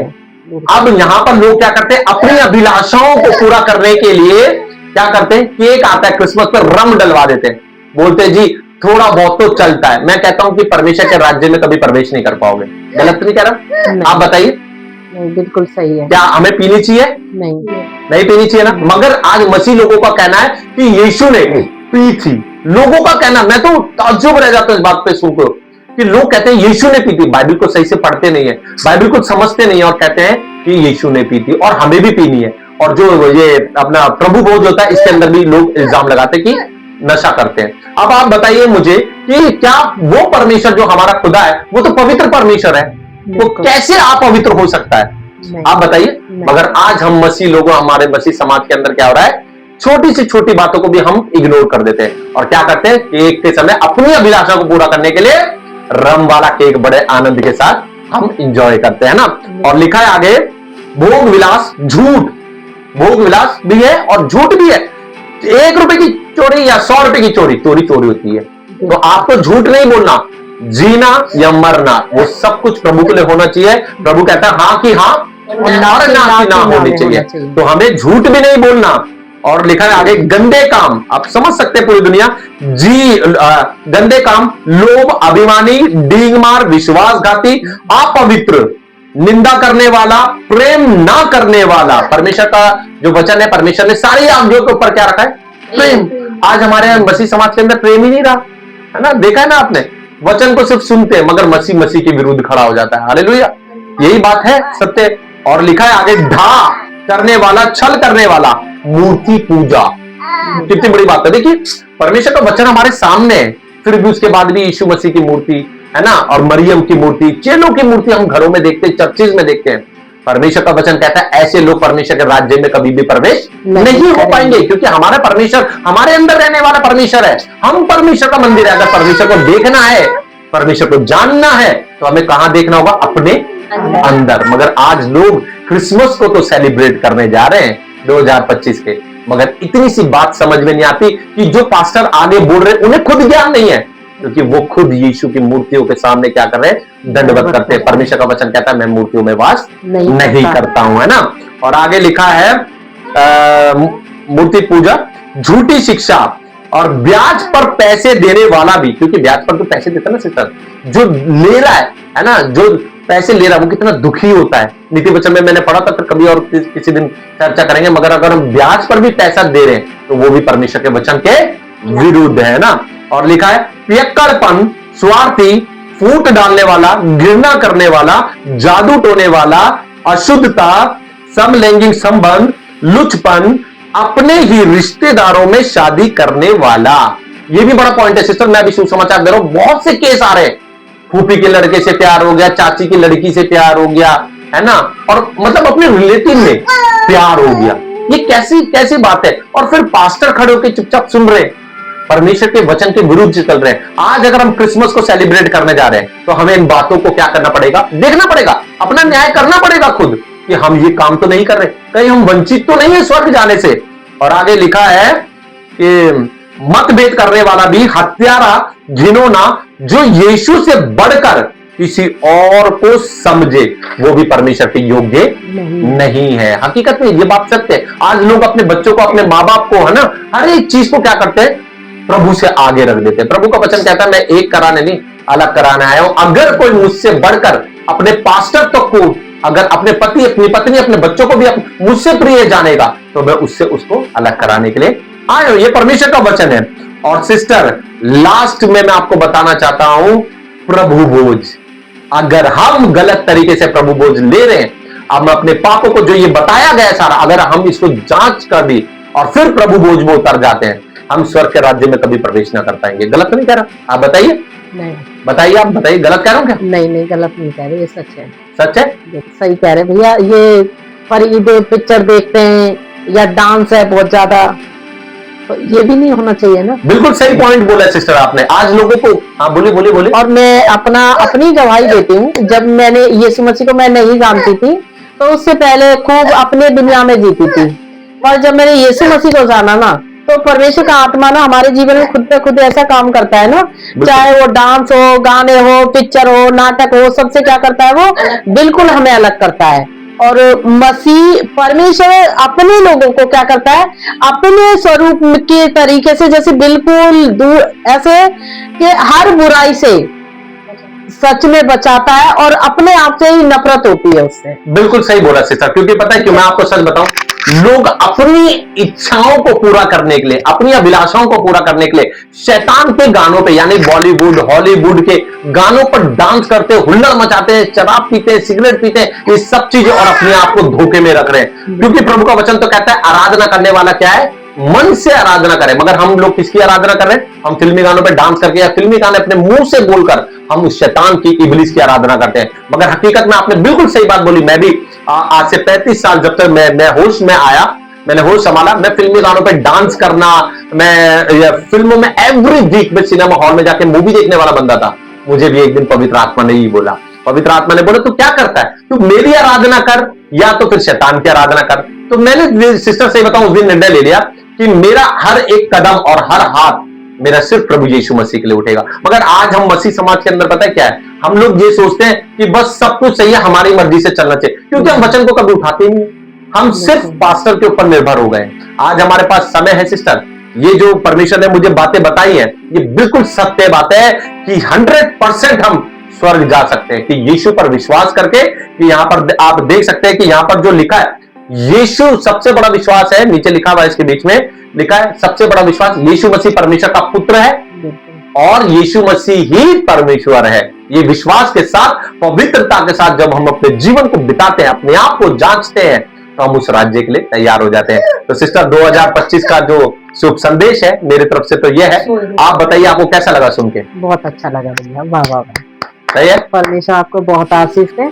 अब यहां पर लोग क्या करते हैं? अपनी अभिलाषाओं को पूरा करने के लिए क्या करते हैं? केक आता है क्रिसमस पर, रंग डलवा देते हैं, बोलते हैं जी थोड़ा बहुत तो चलता है। मैं कहता हूं कि परमेश्वर के राज्य में कभी प्रवेश नहीं कर पाओगे। गलत नहीं कह रहा? आप बताइए। बिल्कुल सही है। क्या हमें पीनी चाहिए? नहीं पीनी चाहिए ना। मगर आज मसीह लोगों का कहना है कि यीशु ने पी थी। लोगों का कहना, मैं तो ताज्जुब रह जाता हूं इस बात पे सुनकर कि लोग कहते हैं यीशु ने पी थी। बाइबल को सही से पढ़ते नहीं है, बाइबल को समझते नहीं है और कहते हैं कि यीशु ने पी थी और हमें भी पीनी है। और जो ये अपना प्रभु भोज होता है, इसके अंदर भी लोग इल्जाम लगाते कि नशा करते हैं। अब आप बताइए मुझे कि क्या वो परमेश्वर जो हमारा खुदा है वो तो पवित्र परमेश्वर है, वो कैसे अपवित्र हो सकता है? आप बताइए। मगर आज हम मसीह लोगों, हमारे मसीह समाज के अंदर क्या हो रहा है? छोटी से छोटी बातों को भी हम इग्नोर कर देते हैं और क्या करते हैं? केक के समय अपनी अभिलाषा को पूरा करने के लिए रम वाला केक बड़े आनंद के साथ हम इंजॉय करते हैं ना। और लिखा है आगे, भोग विलास, झूठ। भोग विलास भी है और झूठ भी है। 1 रुपए की चोरी या 100 रुपए की चोरी, चोरी होती है। तो आपको झूठ नहीं बोलना, जीना या मरना, वो सब कुछ प्रभु के लिए होना चाहिए। प्रभु कहता है हाँ की हाँ और ना की ना होनी चाहिए। तो हमें झूठ भी नहीं बोलना। और लिखा है आगे, गंदे काम। आप समझ सकते हैं पूरी दुनिया गंदे काम, लोभ, अभिमानी, डींग मार, विश्वासघाती, अपवित्र, निंदा करने वाला, प्रेम ना करने वाला। परमेश्वर का जो वचन है, परमेश्वर ने सारी आज्ञाओं के ऊपर क्या रखा है? प्रेम। आज हमारे मसीह समाज के अंदर प्रेम ही नहीं रहा है ना। देखा है ना आपने, वचन को सिर्फ सुनते हैं मगर मसीह के विरुद्ध खड़ा हो जाता है। हालेलुया, यही बात है, सत्य। और लिखा है आगे, ढा करने वाला, छल करने वाला, मूर्ति पूजा। कितनी बड़ी बात है। देखिए परमेश्वर का वचन हमारे सामने है, फिर भी उसके बाद भी यीशु मसीह की मूर्ति है ना, और मरियम की मूर्ति, चेलों की मूर्ति हम घरों में देखते हैं, चर्चेज में देखते हैं। परमेश्वर का वचन कहता है ऐसे लोग परमेश्वर के राज्य में कभी भी प्रवेश नहीं हो पाएंगे, क्योंकि हमारा परमेश्वर हमारे अंदर रहने वाला परमेश्वर है। हम परमेश्वर का मंदिर है। अगर परमेश्वर को देखना है, परमेश्वर को जानना है, तो हमें कहां देखना होगा? अपने अंदर। मगर आज लोग क्रिसमस को तो सेलिब्रेट करने जा रहे हैं 2025 के, मगर इतनी सी बात समझ में नहीं आती कि जो पास्टर आगे बोल रहे हैं उन्हें खुद ज्ञान नहीं है, क्योंकि वो खुद यीशु की मूर्तियों के सामने क्या कर रहे हैं? दंडवत करते हैं। परमेश्वर का वचन कहता है मैं मूर्तियों में वास नहीं करता हूं, है ना। और आगे लिखा है मूर्ति पूजा, झूठी शिक्षा और ब्याज पर पैसे देने वाला भी, क्योंकि ब्याज पर तो पैसे देता ना सिस्टर, जो ले रहा है ना, जो पैसे ले रहा है वो कितना दुखी होता है। नीति वचन में मैंने पढ़ा था, फिर कभी और किसी दिन चर्चा करेंगे। मगर अगर हम ब्याज पर भी पैसा दे रहे हैं तो वो भी परमेश्वर के वचन के विरुद्ध है ना। और लिखा है पियक्कड़पन, स्वार्थी, फूट डालने वाला, घृणा करने वाला, जादू टोने वाला, अशुद्धता, समलैंगिक संबंध, लुचपन, अपने ही रिश्तेदारों में शादी करने वाला। ये भी बड़ा पॉइंट है सिस्टर, मैं भी सुसमाचार दे रहा हूं। बहुत से केस आ रहे हैं, फूफी के लड़के से प्यार हो गया, चाची की लड़की से प्यार हो गया, है ना, और मतलब अपने रिलेटिव में प्यार हो गया। ये कैसी बात है? और फिर पास्टर खड़े होकर चुपचाप सुन रहे, परमेश्वर के वचन के विरुद्ध चल रहे हैं। आज अगर हम क्रिसमस को सेलिब्रेट करने जा रहे हैं तो हमें इन बातों को क्या करना पड़ेगा? देखना पड़ेगा, अपना न्याय करना पड़ेगा खुद, कि हम ये काम तो नहीं कर रहे, कहीं हम वंचित तो नहीं है स्वर्ग जाने से। और आगे लिखा है कि मतभेद करने वाला भी, हत्यारा, घिनौना, जो यीशु से बढ़कर किसी और को समझे, वो भी परमेश्वर के योग्य नहीं है। हकीकत में ये बात सत्य है। आज लोग अपने बच्चों को, अपने माँ बाप को, है ना, हर एक चीज को क्या करते हैं? प्रभु से आगे रख देते हैं। प्रभु का वचन कहता है मैं एक कराने नहीं, अलग कराने आया हूं। अगर कोई मुझसे बढ़कर अपने पास्टर तक को, अगर अपने पति, अपनी पत्नी, अपने बच्चों को भी मुझसे प्रिय जानेगा, तो मैं उससे उसको अलग कराने के लिए आया हूं। ये परमेश्वर का वचन है। और सिस्टर, लास्ट में मैं आपको बताना चाहता हूं, प्रभु भोज। अगर हम गलत तरीके से प्रभु भोज ले रहे हैं, हम अपने पापों को, जो ये बताया गया सारा, अगर हम इसको जांच कर दी और फिर प्रभु भोज में उतर जाते हैं, हम स्वर्ग के राज्य में कभी प्रवेश ना कर पाएंगे। गलत तो नहीं कह रहा? आप बताइए। नहीं बताइए, आप बताइए, गलत कह रहा हूं क्या? नहीं, गलत नहीं कह रहे, ये सच है। सच है, सही कह रहे भैया। ये पर ईदे पिक्चर देखते हैं या डांस है बहुत ज्यादा, तो ये भी नहीं होना चाहिए ना। बिल्कुल सही पॉइंट बोला सिस्टर आपने। आज लोगों को, हाँ बोलिए। और मैं अपनी गवाही देती हूँ। जब मैंने यीशु मसीह को मैं नहीं जानती थी, तो उससे पहले खूब अपने दुनिया में जीती थी। और जब मैंने यीशु मसीह को जाना ना, तो परमेश्वर का आत्मा ना हमारे जीवन में खुद पे खुद ऐसा काम करता है ना, चाहे वो डांस हो, गाने हो, पिक्चर हो, नाटक हो, सबसे क्या करता है वो? बिल्कुल हमें अलग करता है। और मसीह परमेश्वर अपने लोगों को क्या करता है? अपने स्वरूप के तरीके से, जैसे बिल्कुल दूर, ऐसे कि हर बुराई से सच में बचाता है और अपने आप से ही नफरत होती है उससे। बिल्कुल सही बोला सिस्टर, क्योंकि पता है क्यों? मैं आपको सच बताऊं, लोग अपनी इच्छाओं को पूरा करने के लिए, अपनी अभिलाषाओं को पूरा करने के लिए शैतान के गानों पे, यानी बॉलीवुड, हॉलीवुड के गानों पर डांस करते, हुल्लड़ मचाते हैं, शराब पीते हैं, सिगरेट पीते हैं, ये सब चीजें, और अपने आप को धोखे में रख रहे हैं। क्योंकि प्रभु का वचन तो कहता है आराधना करने वाला क्या है? मन से आराधना करें। मगर हम लोग किसकी आराधना कर रहे हैं? हम फिल्मी गानों पे डांस करके या फिल्मी गाने अपने मुंह से बोलकर हम उस शैतान की, इब्लिस की आराधना करते हैं। मगर हकीकत में आपने बिल्कुल सही बात बोली। मैं भी आज से 35 साल, जब तक मैं होश में आया, मैंने होश संभाला, मैं फिल्मी गानों पे डांस करना, मैं फिल्मों में एवरी वीक में सिनेमा हॉल में जाके मूवी देखने वाला बंदा था। मुझे भी एक दिन पवित्र आत्मा ने ही बोला, पवित्र आत्मा ने बोला तू क्या करता है? तू मेरी आराधना कर या तो फिर शैतान की आराधना कर। तो मैंने सिस्टर से बताऊं, उस दिन निर्णय ले लिया कि मेरा हर एक कदम और हर हाथ मेरा सिर्फ प्रभु यीशु मसीह के लिए उठेगा। मगर आज हम मसीह समाज के अंदर पता है क्या है? हम लोग ये सोचते हैं कि बस सब कुछ सही है, हमारी मर्जी से चलना चाहिए, क्योंकि हम वचन को कभी उठाते नहीं। हम सिर्फ पास्टर के ऊपर निर्भर हो गए। आज हमारे पास समय है सिस्टर, ये जो परमेश्वर ने मुझे बातें बताई है, ये बिल्कुल सत्य बात है कि 100% हम स्वर्ग जा सकते हैं। कि यीशु पर विश्वास करके, कि यहाँ पर आप देख सकते हैं कि यहाँ पर जो लिखा है, यीशु सबसे बड़ा विश्वास है। नीचे लिखा हुआ है, इसके बीच में लिखा है सबसे बड़ा विश्वास यीशु मसीह परमेश्वर का पुत्र है और यीशु मसीह ही परमेश्वर है। ये विश्वास के साथ, पवित्रता के साथ जब हम अपने जीवन को बिताते हैं, अपने आप को जांचते हैं, तो हम उस राज्य के लिए तैयार हो जाते हैं। तो सिस्टर 2025 का जो शुभ संदेश है मेरी तरफ से तो यह है। आप बताइए, आपको कैसा लगा सुन के? बहुत अच्छा लगा भैया, वाह वाह वाह। सही है। परमेश्वर आपको बहुत आशीष दे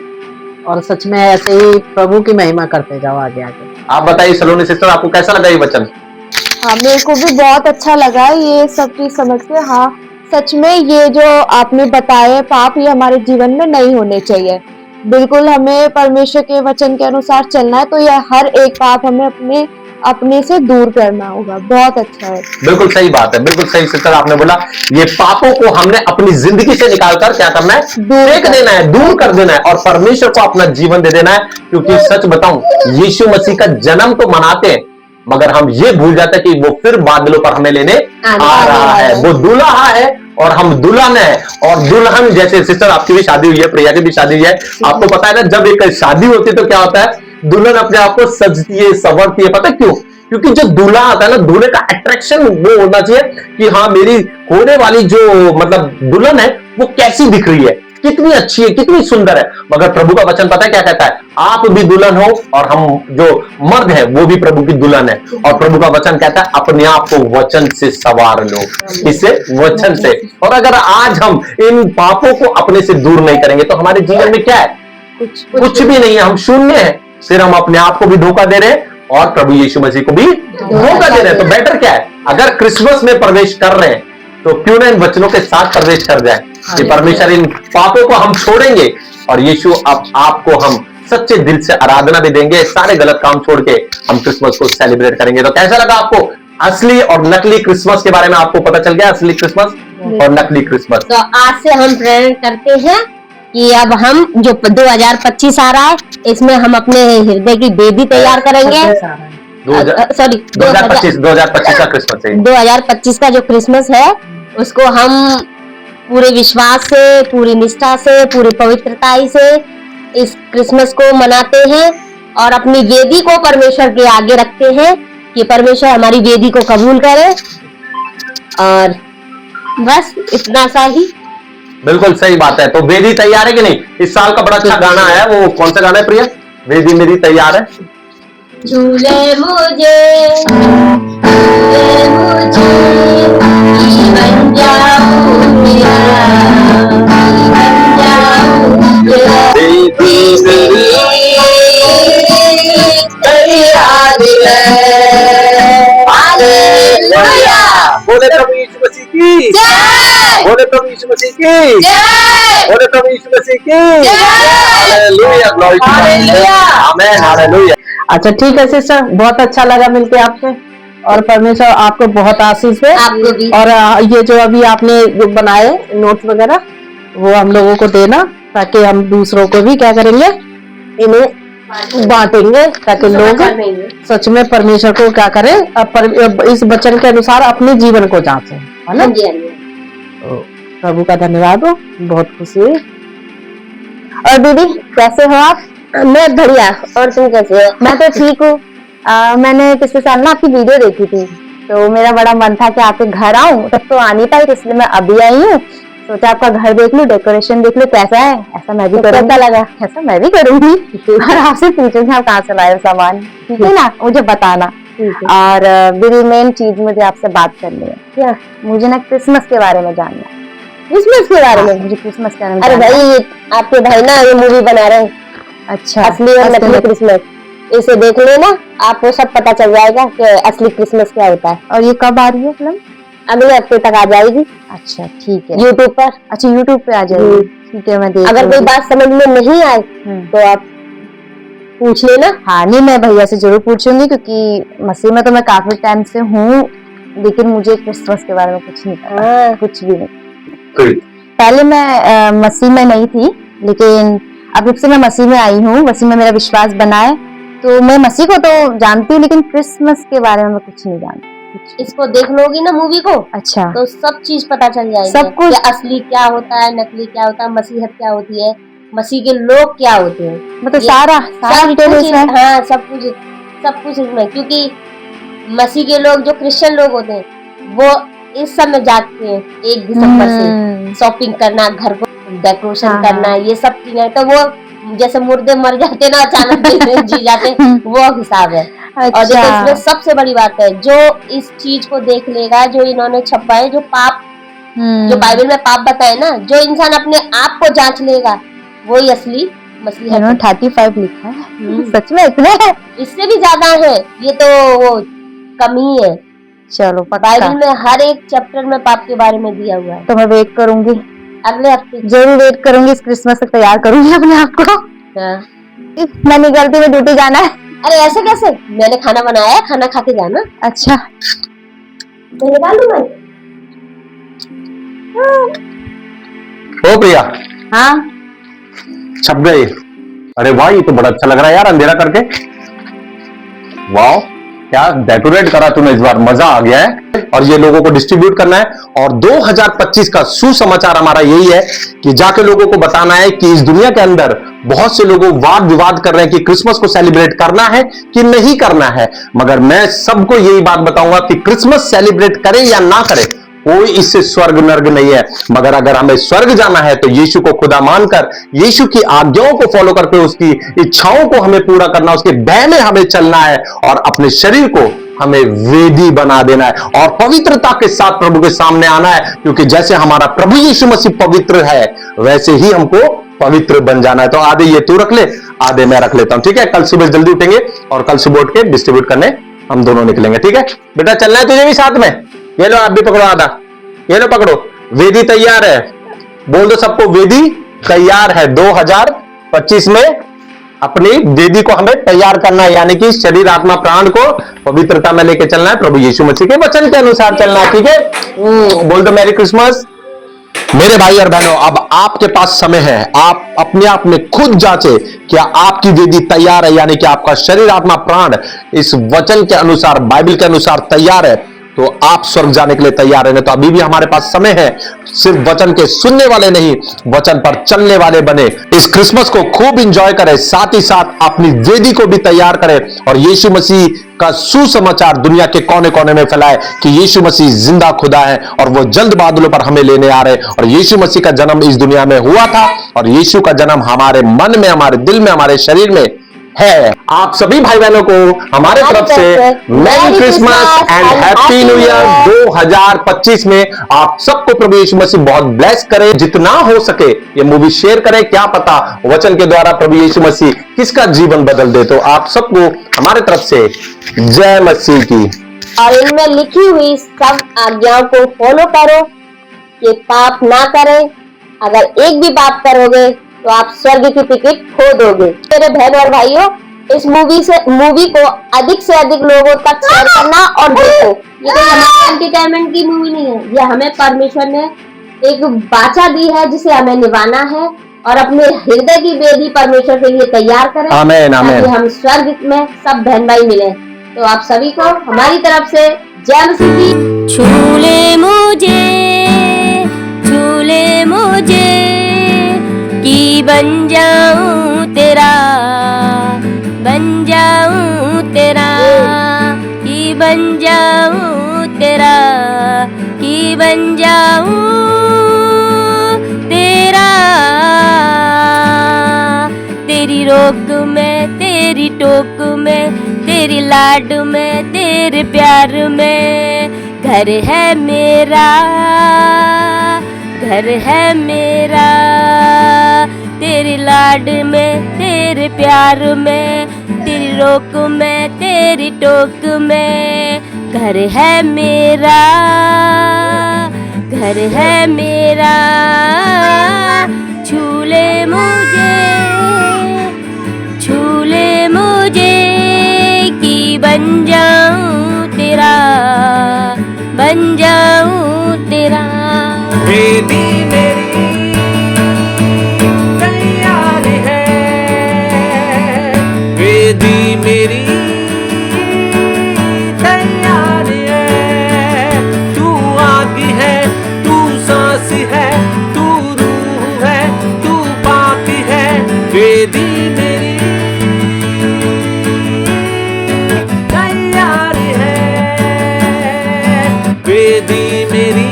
और सच में ऐसे ही प्रभु की महिमा करते जाओ आगे आगे। आप बताइए सलोनी सिस्टर, आपको कैसा लगा ये वचन? हाँ, मेरे को भी बहुत अच्छा लगा ये सब चीज समझ के। हाँ, सच में ये जो आपने बताए पाप, ये हमारे जीवन में नहीं होने चाहिए। बिल्कुल हमें परमेश्वर के वचन के अनुसार चलना है, तो यह हर एक पाप हमें अपने से दूर करना होगा। बहुत अच्छा है। बिल्कुल सही बात है, बिल्कुल सही सिस्टर आपने बोला। ये पापों को हमने अपनी जिंदगी से निकालकर क्या करना है? फेंक देना है, दूर कर देना है और परमेश्वर को अपना जीवन दे देना है। क्योंकि सच बताऊं, यीशु मसीह का जन्म तो मनाते हैं, मगर हम ये भूल जाते हैं कि वो फिर बादलों पर हमें लेने आ रहा है। वो दूल्हा है और हम दुल्हन है। और दुल्हन, जैसे सिस्टर आपकी भी शादी हुई है, प्रिया की भी शादी हुई है, आपको पता है ना, जब एक शादी होती है तो क्या होता है, दुल्हन अपने आप को सजती है, संवरती है। पता है क्यों? क्योंकि जो दूल्हा आता है ना, दूल्हे का अट्रैक्शन वो होना चाहिए कि हाँ, मेरी होने वाली जो मतलब दुल्हन है वो कैसी दिख रही है, कितनी अच्छी है, कितनी सुंदर है। मगर प्रभु का वचन पता है क्या कहता है? आप भी दुल्हन हो और हम जो मर्द है वो भी प्रभु की दुल्हन है। और प्रभु का वचन कहता है अपने आप को वचन से संवार लो, इससे वचन से। और अगर आज हम इन पापों को अपने से दूर नहीं करेंगे तो हमारे जीवन में क्या है? कुछ भी नहीं है, हम शून्य है। फिर हम अपने आप को भी धोखा दे रहे हैं और प्रभु यीशु मसीह को भी धोखा दे रहे हैं। तो बेटर क्या है? अगर क्रिसमस में प्रवेश कर रहे हैं तो क्यों ना इन वचनों के साथ प्रवेश कर जाए कि परमेश्वर इन पापों को हम छोड़ेंगे और यीशु आपको हम सच्चे दिल से आराधना भी देंगे। सारे गलत काम छोड़ के हम क्रिसमस को सेलिब्रेट करेंगे। तो कैसा लगा आपको असली और नकली क्रिसमस के बारे में? आपको पता चल गया असली क्रिसमस और नकली क्रिसमस। तो आज से हम प्रण करते हैं कि अब हम जो 2025 आ रहा है, इसमें हम अपने हृदय की वेदी तैयार करेंगे। सॉरी, 2025 का क्रिसमस है। 2025 का जो क्रिसमस है उसको हम पूरे विश्वास से, पूरी निष्ठा से, पूरी पवित्रता से इस क्रिसमस को मनाते हैं और अपनी वेदी को परमेश्वर के आगे रखते हैं कि परमेश्वर हमारी वेदी को कबूल करे। और बस इतना सा ही। बिल्कुल सही बात है। तो वेदी तैयार है कि नहीं? इस साल का बड़ा अच्छा गाना है, वो कौन सा गाना है प्रिया? वेदी मेरी तैयार है। झूले मुझे बन जाऊं वेदी मेरी तैयार है। हालेलुया। बोले प्रभु यीशु मसीह की जय। बोले प्रभु यीशु मसीह की जय। बोले प्रभु यीशु मसीह की जय। Hallelujah, glory to God, amen, hallelujah. अच्छा ठीक है सिस्टर, बहुत अच्छा लगा मिलके आपसे और परमेश्वर आपको बहुत आशीष दे। आपको भी। और ये जो अभी आपने जो बनाए नोट्स वगैरह वो हम लोगों को देना, ताकि हम दूसरों को भी क्या करेंगे, इन्हें बांटेंगे, ताकि लोग सच में परमेश्वर को क्या करें, इस वचन के अनुसार अपने जीवन को जांचें, है ना। तो प्रभु का धन्यवाद हो, बहुत खुशी हुई। और दीदी कैसे हो आप? मैं बढ़िया, और तुम कैसे हो? मैं तो ठीक हूँ। मैंने पिछले साल ना आपकी वीडियो देखी थी, तो मेरा बड़ा मन था कि आपके घर आऊं, तब तो आ नहीं पाई, इसलिए मैं अभी आई हूँ। सोचा आपका घर देख लूं, डेकोरेशन देख लूं कैसा है, ऐसा मैं भी करूंगी। कैसा लगा? ऐसा मैं भी करूंगी और आपसे पूछूंगी आप कहाँ से लाए सामान, ठीक है ना, मुझे बताना। और मेरी मेन चीज मुझे आपसे बात करनी है। क्या? मुझे ना क्रिसमस के बारे में जानना है। क्रिसमस के बारे में? मुझे क्रिसमस के बारे में। अरे भाई, आपके भाई ना ये मूवी बना रहे हैं, अच्छा, असली और नकली क्रिसमस। इसे देख लेना, आपको सब पता चल जाएगा कि असली क्रिसमस क्या होता है। और ये कब आ रही है फिल्म? अगले हफ्ते तक आ जाएगी। अच्छा ठीक है, यूट्यूब पर। अच्छा यूट्यूब पे आ जाएगी, ठीक है, मैं देख। अगर कोई बात समझ में नहीं आए तो आप पूछ लेना। हाँ नहीं, मैं भैया से जरूर पूछूंगी, क्योंकि मसीह में तो मैं काफी टाइम से हूँ, लेकिन मुझे क्रिसमस के बारे में कुछ नहीं पता, कुछ भी नहीं। पहले मैं मसीह में नहीं थी, लेकिन अब जब से मैं मसीह में आई हूँ, मसीह में मेरा विश्वास बना है, तो मैं मसीह को तो जानती हूँ, लेकिन क्रिसमस के बारे में मैं कुछ नहीं जानती। कुछ? इसको देख लोगी ना मूवी को, अच्छा, तो सब चीज पता चल जाएगी। सब कुछ? कि असली क्या होता है, नकली क्या होता है, मसीहत क्या होती है, मसीह के लोग क्या होते हैं, मतलब ये सारा सब डिटेल कुछ इसमें? हाँ सब कुछ इसमें। क्योंकि मसीह के लोग जो क्रिश्चियन लोग होते हैं वो इस समय जाते हैं 1 दिसंबर से शॉपिंग करना, घर को डेकोरेशन हाँ, करना, ये सब चीजें। तो वो जैसे मुर्दे मर जाते ना अचानक जी जाते, वो हिसाब है। और देखो अच्छा, इसमें सबसे बड़ी बात है, जो इस चीज को देख लेगा, जो इन्होंने छपा है, जो पाप, जो बाइबल में पाप बताए ना, जो इंसान अपने आप को जांच लेगा वही असली मसीहा है। 35 लिखा है, सच में इतने? इससे भी ज्यादा है, ये तो वो कमी है। चलो पक्का, बाइबल में हर एक चैप्टर में पाप के बारे में दिया हुआ है। तो मैं वेट करूंगी, अगले हफ्ते जरूर वेट करूंगी, इस क्रिसमस तक तैयार करूंगी अपने आप को। हाँ। मैं निकलती हुई ड्यूटी जाना है। अरे ऐसे कैसे, मैंने खाना बनाया है, खाना खा के जाना। अच्छा, मैं निकाल दूं मैं? ओ प्रिया, हाँ छप गए। अरे वाह, ये तो बड़ा अच्छा लग रहा है यार, अंधेरा करके। वाह, क्या डेकोरेट करा तूने इस बार, मजा आ गया है। और ये लोगों को डिस्ट्रीब्यूट करना है। और 2025 का सुसमाचार हमारा यही है कि जाके लोगों को बताना है कि इस दुनिया के अंदर बहुत से लोग वाद विवाद कर रहे हैं कि क्रिसमस को सेलिब्रेट करना है कि नहीं करना है, मगर मैं सबको यही बात बताऊंगा कि क्रिसमस सेलिब्रेट करें या ना करें, कोई इससे स्वर्ग नर्क नहीं है। मगर अगर हमें स्वर्ग जाना है तो यीशु को खुदा मानकर, यीशु की आज्ञाओं को फॉलो करके, उसकी इच्छाओं को हमें पूरा करना, उसके भय में हमें चलना है और अपने शरीर को हमें वेदी बना देना है और पवित्रता के साथ प्रभु के सामने आना है। क्योंकि जैसे हमारा प्रभु यीशु मसीह पवित्र है, वैसे ही हमको पवित्र बन जाना है। तो आधे ये तू रख ले, आधे मैं रख लेता हूं, ठीक है। कल सुबह जल्दी उठेंगे और कल सुबह उठ के डिस्ट्रीब्यूट करने हम दोनों निकलेंगे, ठीक है। बेटा चलना है तुझे भी साथ में? ये लो, आप भी पकड़ो आधा, ये लो पकड़ो। वेदी तैयार है, बोल दो सबको, वेदी तैयार है। 2025 में अपनी वेदी को हमें तैयार करना है, यानी कि शरीर आत्मा प्राण को पवित्रता में लेके चलना है, प्रभु यीशु मसीह के वचन के अनुसार चलना है, ठीक है। बोल दो मैरी क्रिसमस। मेरे भाई और बहनों, अब आपके पास समय है, आप अपने आप में खुद जांचे क्या आपकी वेदी तैयार है, यानी कि आपका शरीर आत्मा प्राण इस वचन के अनुसार, बाइबल के अनुसार तैयार है, तो आप स्वर्ग जाने के लिए तैयार है। तो अभी भी हमारे पास समय है, सिर्फ वचन के सुनने वाले नहीं, वचन पर चलने वाले बने। इस क्रिसमस को खूब एंजॉय करें, साथ ही साथ अपनी वेदी को भी तैयार करें और यीशु मसीह का सुसमाचार दुनिया के कोने कोने में फैलाए कि यीशु मसीह जिंदा खुदा है और वो जल्द बादलों पर हमें लेने आ रहे हैं। और यीशु मसीह का जन्म इस दुनिया में हुआ था और यीशु का जन्म हमारे मन में, हमारे दिल में, हमारे शरीर में है। आप सभी भाई बहनों को हमारे तरफ से merry Christmas and happy new year 2025 में आप सबको प्रभु यीशु मसीह बहुत ब्लेस करे। जितना हो सके ये मूवी शेयर करें, क्या पता वचन के द्वारा प्रभु यीशु मसीह किसका जीवन बदल दे। तो आप सबको हमारे तरफ से जय मसीह की। और इनमें लिखी हुई सब आज्ञाओं को फॉलो करो कि पाप ना करें। अगर एक भी पाप करोगे तो आप स्वर्ग की टिकट खो दोगे। मेरे बहन और भाइयों, इस मूवी को अधिक से अधिक लोगों तक शेयर करना और देखो। ये कोई हमारे एंटरटेनमेंट की मूवी नहीं है, ये हमें परमेश्वर ने एक वाचा दी है जिसे हमें निभाना है और अपने हृदय की वेदी परमेश्वर के लिए तैयार करें। आमीन, आमीन। ताकि हम स्वर्ग में सब बहन भाई मिले। तो आप सभी को हमारी तरफ से जय मसीह की। छूले मुझे कि बन जाऊं तेरा, बन जाऊं तेरा, कि बन जाऊं तेरा, कि बन जाऊं तेरा। तेरी रोक में, तेरी टोक में, तेरी लाड में, तेरे प्यार में घर है मेरा, घर है मेरा। तेरी लाड में, तेरे प्यार में, तेरी रोक में, तेरी टोक में घर है मेरा, घर है मेरा। छूले मुझे कि बन जाऊं तेरा, बन जाऊं तेरा। वेदी मेरी तैयार है, वेदी मेरी तैयार है, वेदी मेरी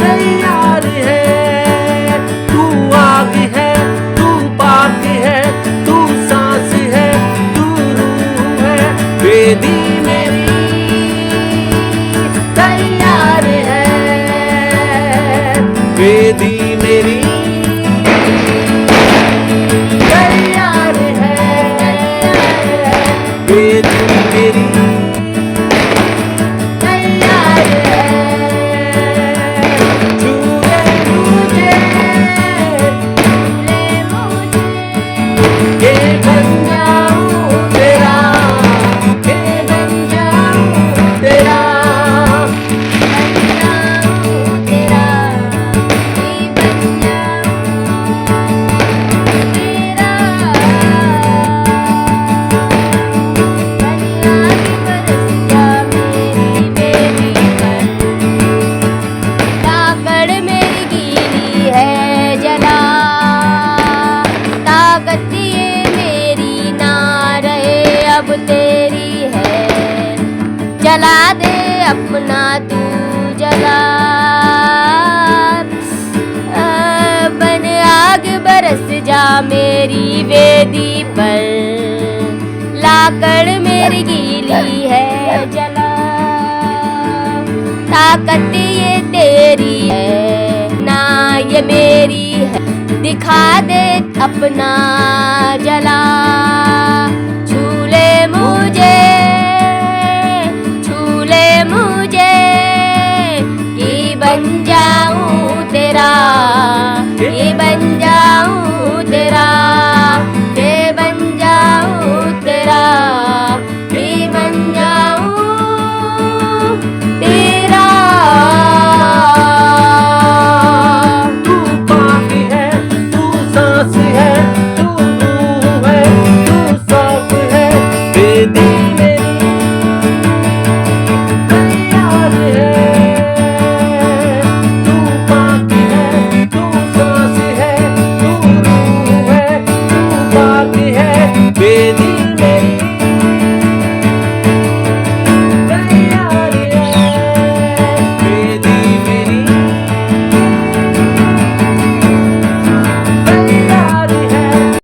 तैयार है, तू आग है, तू पाक है, तू सांस है, तू रूह है, वेदी मेरी तैयार है, वेदी मेरी तैयार है, वेदी मेरी तैयार है, छूले मुझे के बन जाऊं तेरा, के बन जाऊं तेरा, ताकड़ मेरी गीली है जला, ताकत ये मेरी ना रहे अब तेरी है, जला दे अपना तू जला, बन आग बरस जा मेरी वेदी पर, लाकड़ मेरी गीली है जला, ताकत ये तेरी है ना ये मेरी है, दिखा दे अपना जला।